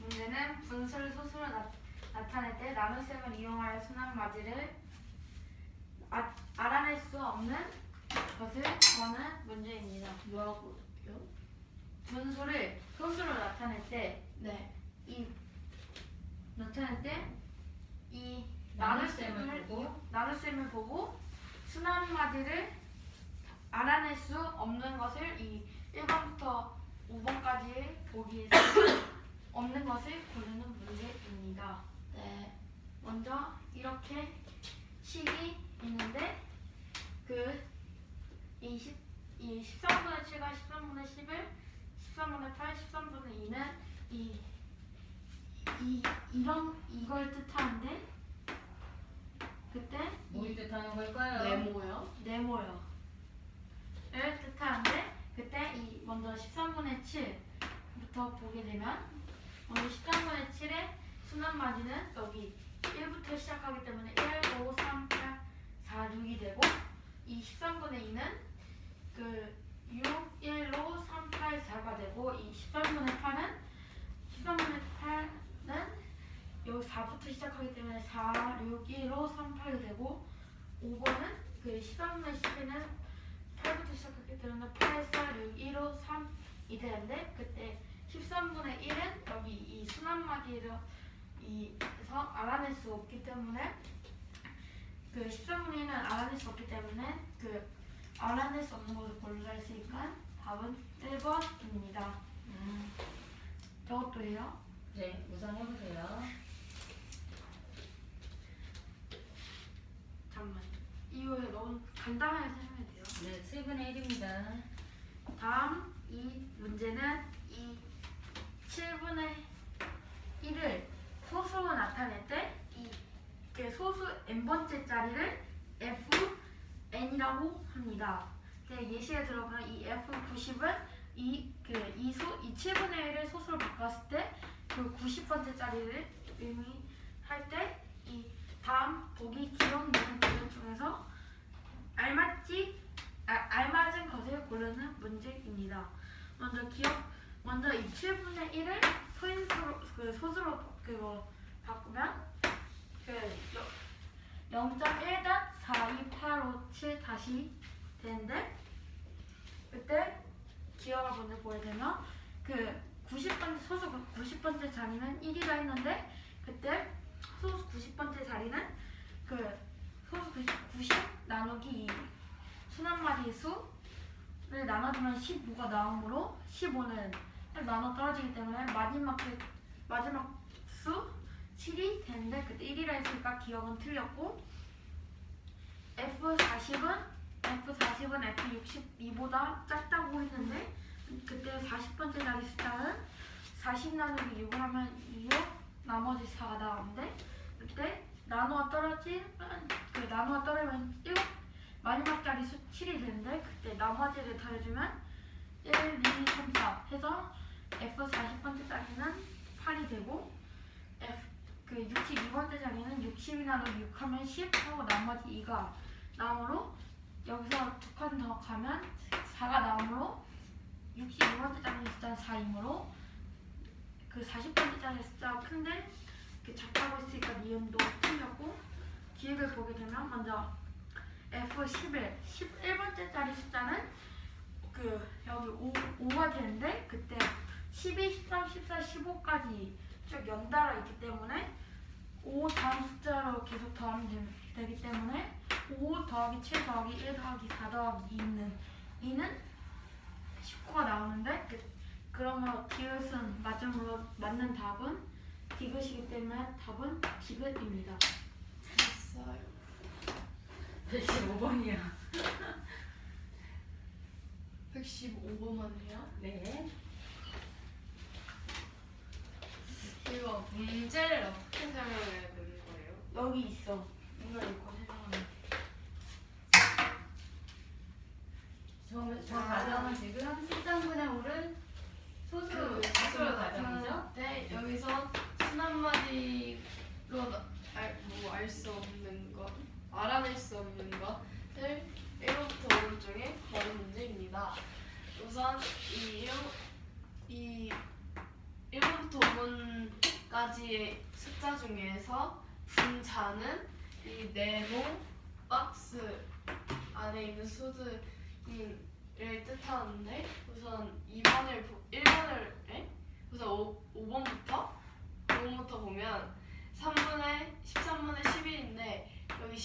문제는 분수를 소수로 나타낼 때 나눗셈을 이용하여 순환마디를 알아낼 수 없는 것을 구하는 문제입니다. 뭐라고요? 분수를 소수로 나타낼 때 네. 이 나눗셈을 보고 나눗셈을 보고 순환마디를 알아낼 수 없는 것을 이 1번부터 5번까지 보기에서 없는 것을 고르는 문제입니다. 네. 먼저 이렇게 식이 있는데 이 13분의 7과 13분의 11, 13분의 8, 13분의 2는 이걸 뜻하는데 그때 뭘 뜻하는 걸까요? 네모요? 네모요. 를 뜻하는데 그때 먼저 13분의 7부터 보게 되면 먼저 13분의 7의 순환마디는 여기 1부터 시작하기 때문에 1, 5, 3, 8, 4, 6이 되고 이 13분의 2는 6, 1로 3, 8, 4가 되고 이 13분의 8은 여기 4부터 시작하기 때문에 4, 6, 1로 3, 8이 되고 5번은 13분의 11은 8부터 시작하기 때문에 8, 4, 6, 1로 3이 되는데 그때 13분의 1은 여기 이 순환마디에서 알아낼 수 없기 때문에 13분의 1은 알아낼 수 없기 때문에 알아낼 수 없는 것을 골라야 했으니까 답은 1번입니다. 저것도 해요? 네, 우선 해보세요. 잠깐만. 이거 너무 간단하게 설명해야 돼요. 네, 7분의 1입니다. 다음 이 문제는 이 7분의 1을 소수로 나타낼 때 이 소수 n번째 자리를 fn이라고 합니다. 예시에 들어보면 이 f90은 이 7분의 1을 소수로 바꿨을 때 그 90번째 자리를 의미할 때 이 다음 보기 기억 문제들 중에서 알맞은 것을 고르는 문제입니다. 먼저 이 7분의 1을 소수로 바꾸면 0.1.42857 다시 되는데 그때 기억을 먼저 보게 되면 90번째 90번째 자리는 1이라 했는데 그때 소수 90번째 자리는 소수 90 나누기 2 순환마디의 수를 나눠주면 15가 나오므로 15는 나눠 떨어지기 때문에 마지막 수 7이 되는데 그때 1이라 했으니까 기억은 틀렸고 F40은 F62보다 작다고 했는데 그때 40번째 자리 숫자는 40 나누기 6을 하면 6, 나머지 4가 나오는데 그때 나누어 떨어지면 7 마지막 자리 수 7이 되는데 그때 나머지를 더해주면 1, 2, 3, 4 해서 F40번째 자리는 8이 되고 62번째 자리는 60이 나누기 6 하면 10 하고 나머지 2가 나오므로 여기서 2칸 더 가면 4가 나오므로 62번째 자리 숫자는 4이므로 40번째 자리 숫자가 큰데 작다고 했으니까 니은도 틀렸고 기획을 보게 되면 먼저 F11, 11번째 자리 숫자는 여기 5가 되는데 그때 12, 13, 14, 15까지 쭉 연달아 있기 때문에 5 다음 숫자로 계속 더하면 되기 때문에 5 더하기 7 더하기 1 더하기 4 더하기 2는 19가 나오는데 그러면 디귿은 맞는 답은 디귿이기 때문에 답은 디귿입니다. 됐어요. 115번이요. 115번만 해요? 네. 이거 문제를 어떻게 설명해야 되는 거예요? 여기 있어. 이걸 읽고 설명하면 저 과정은 지금 13분의 5를 소수로 과정이죠? 네, 여기서 순한마디로 알 수 없는 것, 알아낼 수 없는 것을 1번부터 5번 중에 고른 문제입니다. 우선 이 1번부터 5번까지의 숫자 중에서 분자는 이 네모 박스 안에 있는 수들을 뜻하는데 우선 5번부터 보면 13분의 11인데 여기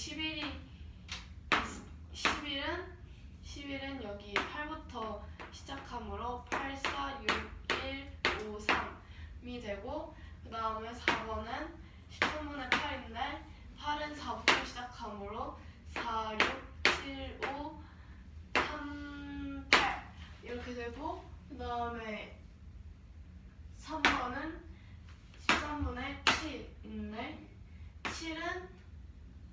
11은 여기 8부터 시작하므로 8, 4, 6, 다음에 4번은 13분의 8인데 8은 4부터 시작하므로 4, 6, 7, 5, 3, 8 이렇게 되고 그 다음에 3번은 13분의 7인데 7은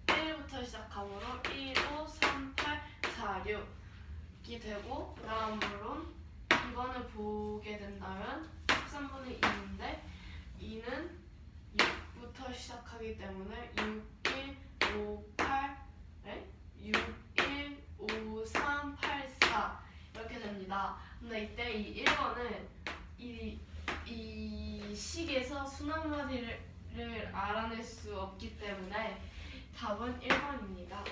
1부터 시작하므로 1, 5, 3, 8, 4, 6이 되고 그 다음으로 2번을 보게 된다면 13분의 2인데 2는 6부터 시작하기 때문에 6, 1, 5, 8 6, 1, 5, 3, 8, 4 이렇게 됩니다. 근데 이때 이 1번은 이 식에서 수납마디를 알아낼 수 없기 때문에 답은 1번입니다.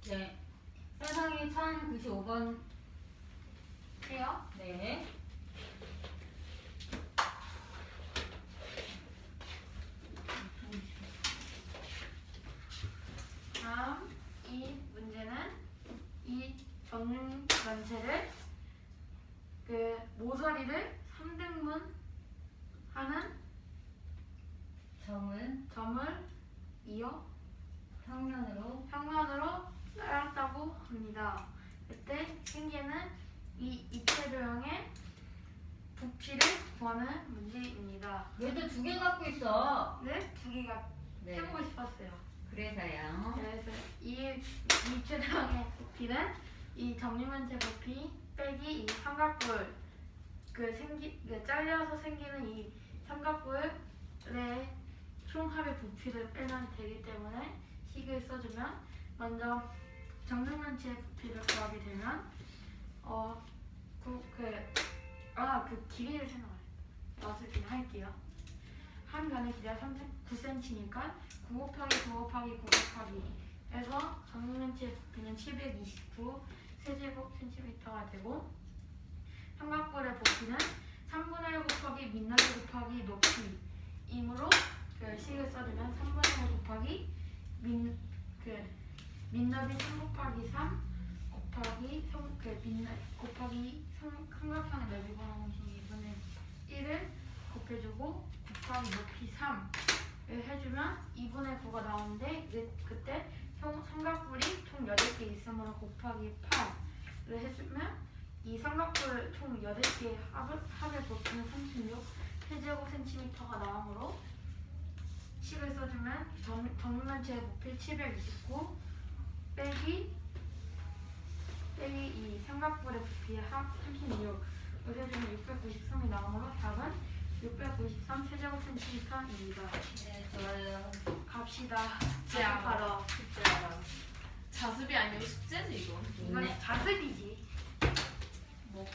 네. 세상이 1095번. 해요. 네. 다음 이 문제는 이 정문 전체를 그 모서리를 3등분 하는 점을 이어 평면으로 평면으로 쌓았다고 합니다. 그때 생기는 이 입체도형의 부피를 구하는 문제입니다. 얘도 2개 갖고 있어. 네, 두 개가 네. 해보고 싶었어요. 그래서요. 그래서 이 입체도형의 부피는 이 정육면체 부피 빼기 이 삼각뿔 그 잘려서 생기는 이 삼각뿔의 총합의 부피를 빼면 되기 때문에 식을 써주면 먼저 정육면체의 부피를 구하게 되면 그 길이를 생각을 그냥 할게요. 한 변의 길이가 9cm니까 9 곱하기 9 곱하기 9 곱하기 해서 정육면체의 부피는 729 세제곱센티미터가 되고 삼각뿔의 부피는 3분의 1 곱하기 민너비 곱하기 높이이므로 그 식을 써주면 3분의 1 곱하기 민너비 3 곱하기 3 곱하기 곱하기 삼각형의 넓이 구하는 공식 2분의 1을 곱해주고 곱하기 높이 3을 해주면 2분의 9가 나오는데 그때 삼각뿔이 총 8개 있으므로 곱하기 8을 해주면 이 삼각뿔 총 8개의 합의 부피는 36 세제곱센티미터가 나오므로 식을 써주면 정육면체의 부피 729 빼기 이 삼각뿔의 부피의 합 36을 해주면 693이 나오므로 답은 693 세제곱센티미터입니다. 네, 좋아요. 갑시다. 숙제 알아. 숙제 알아. 자습이 아니고 숙제지 이거. 이건 네. 자습이지. 뭐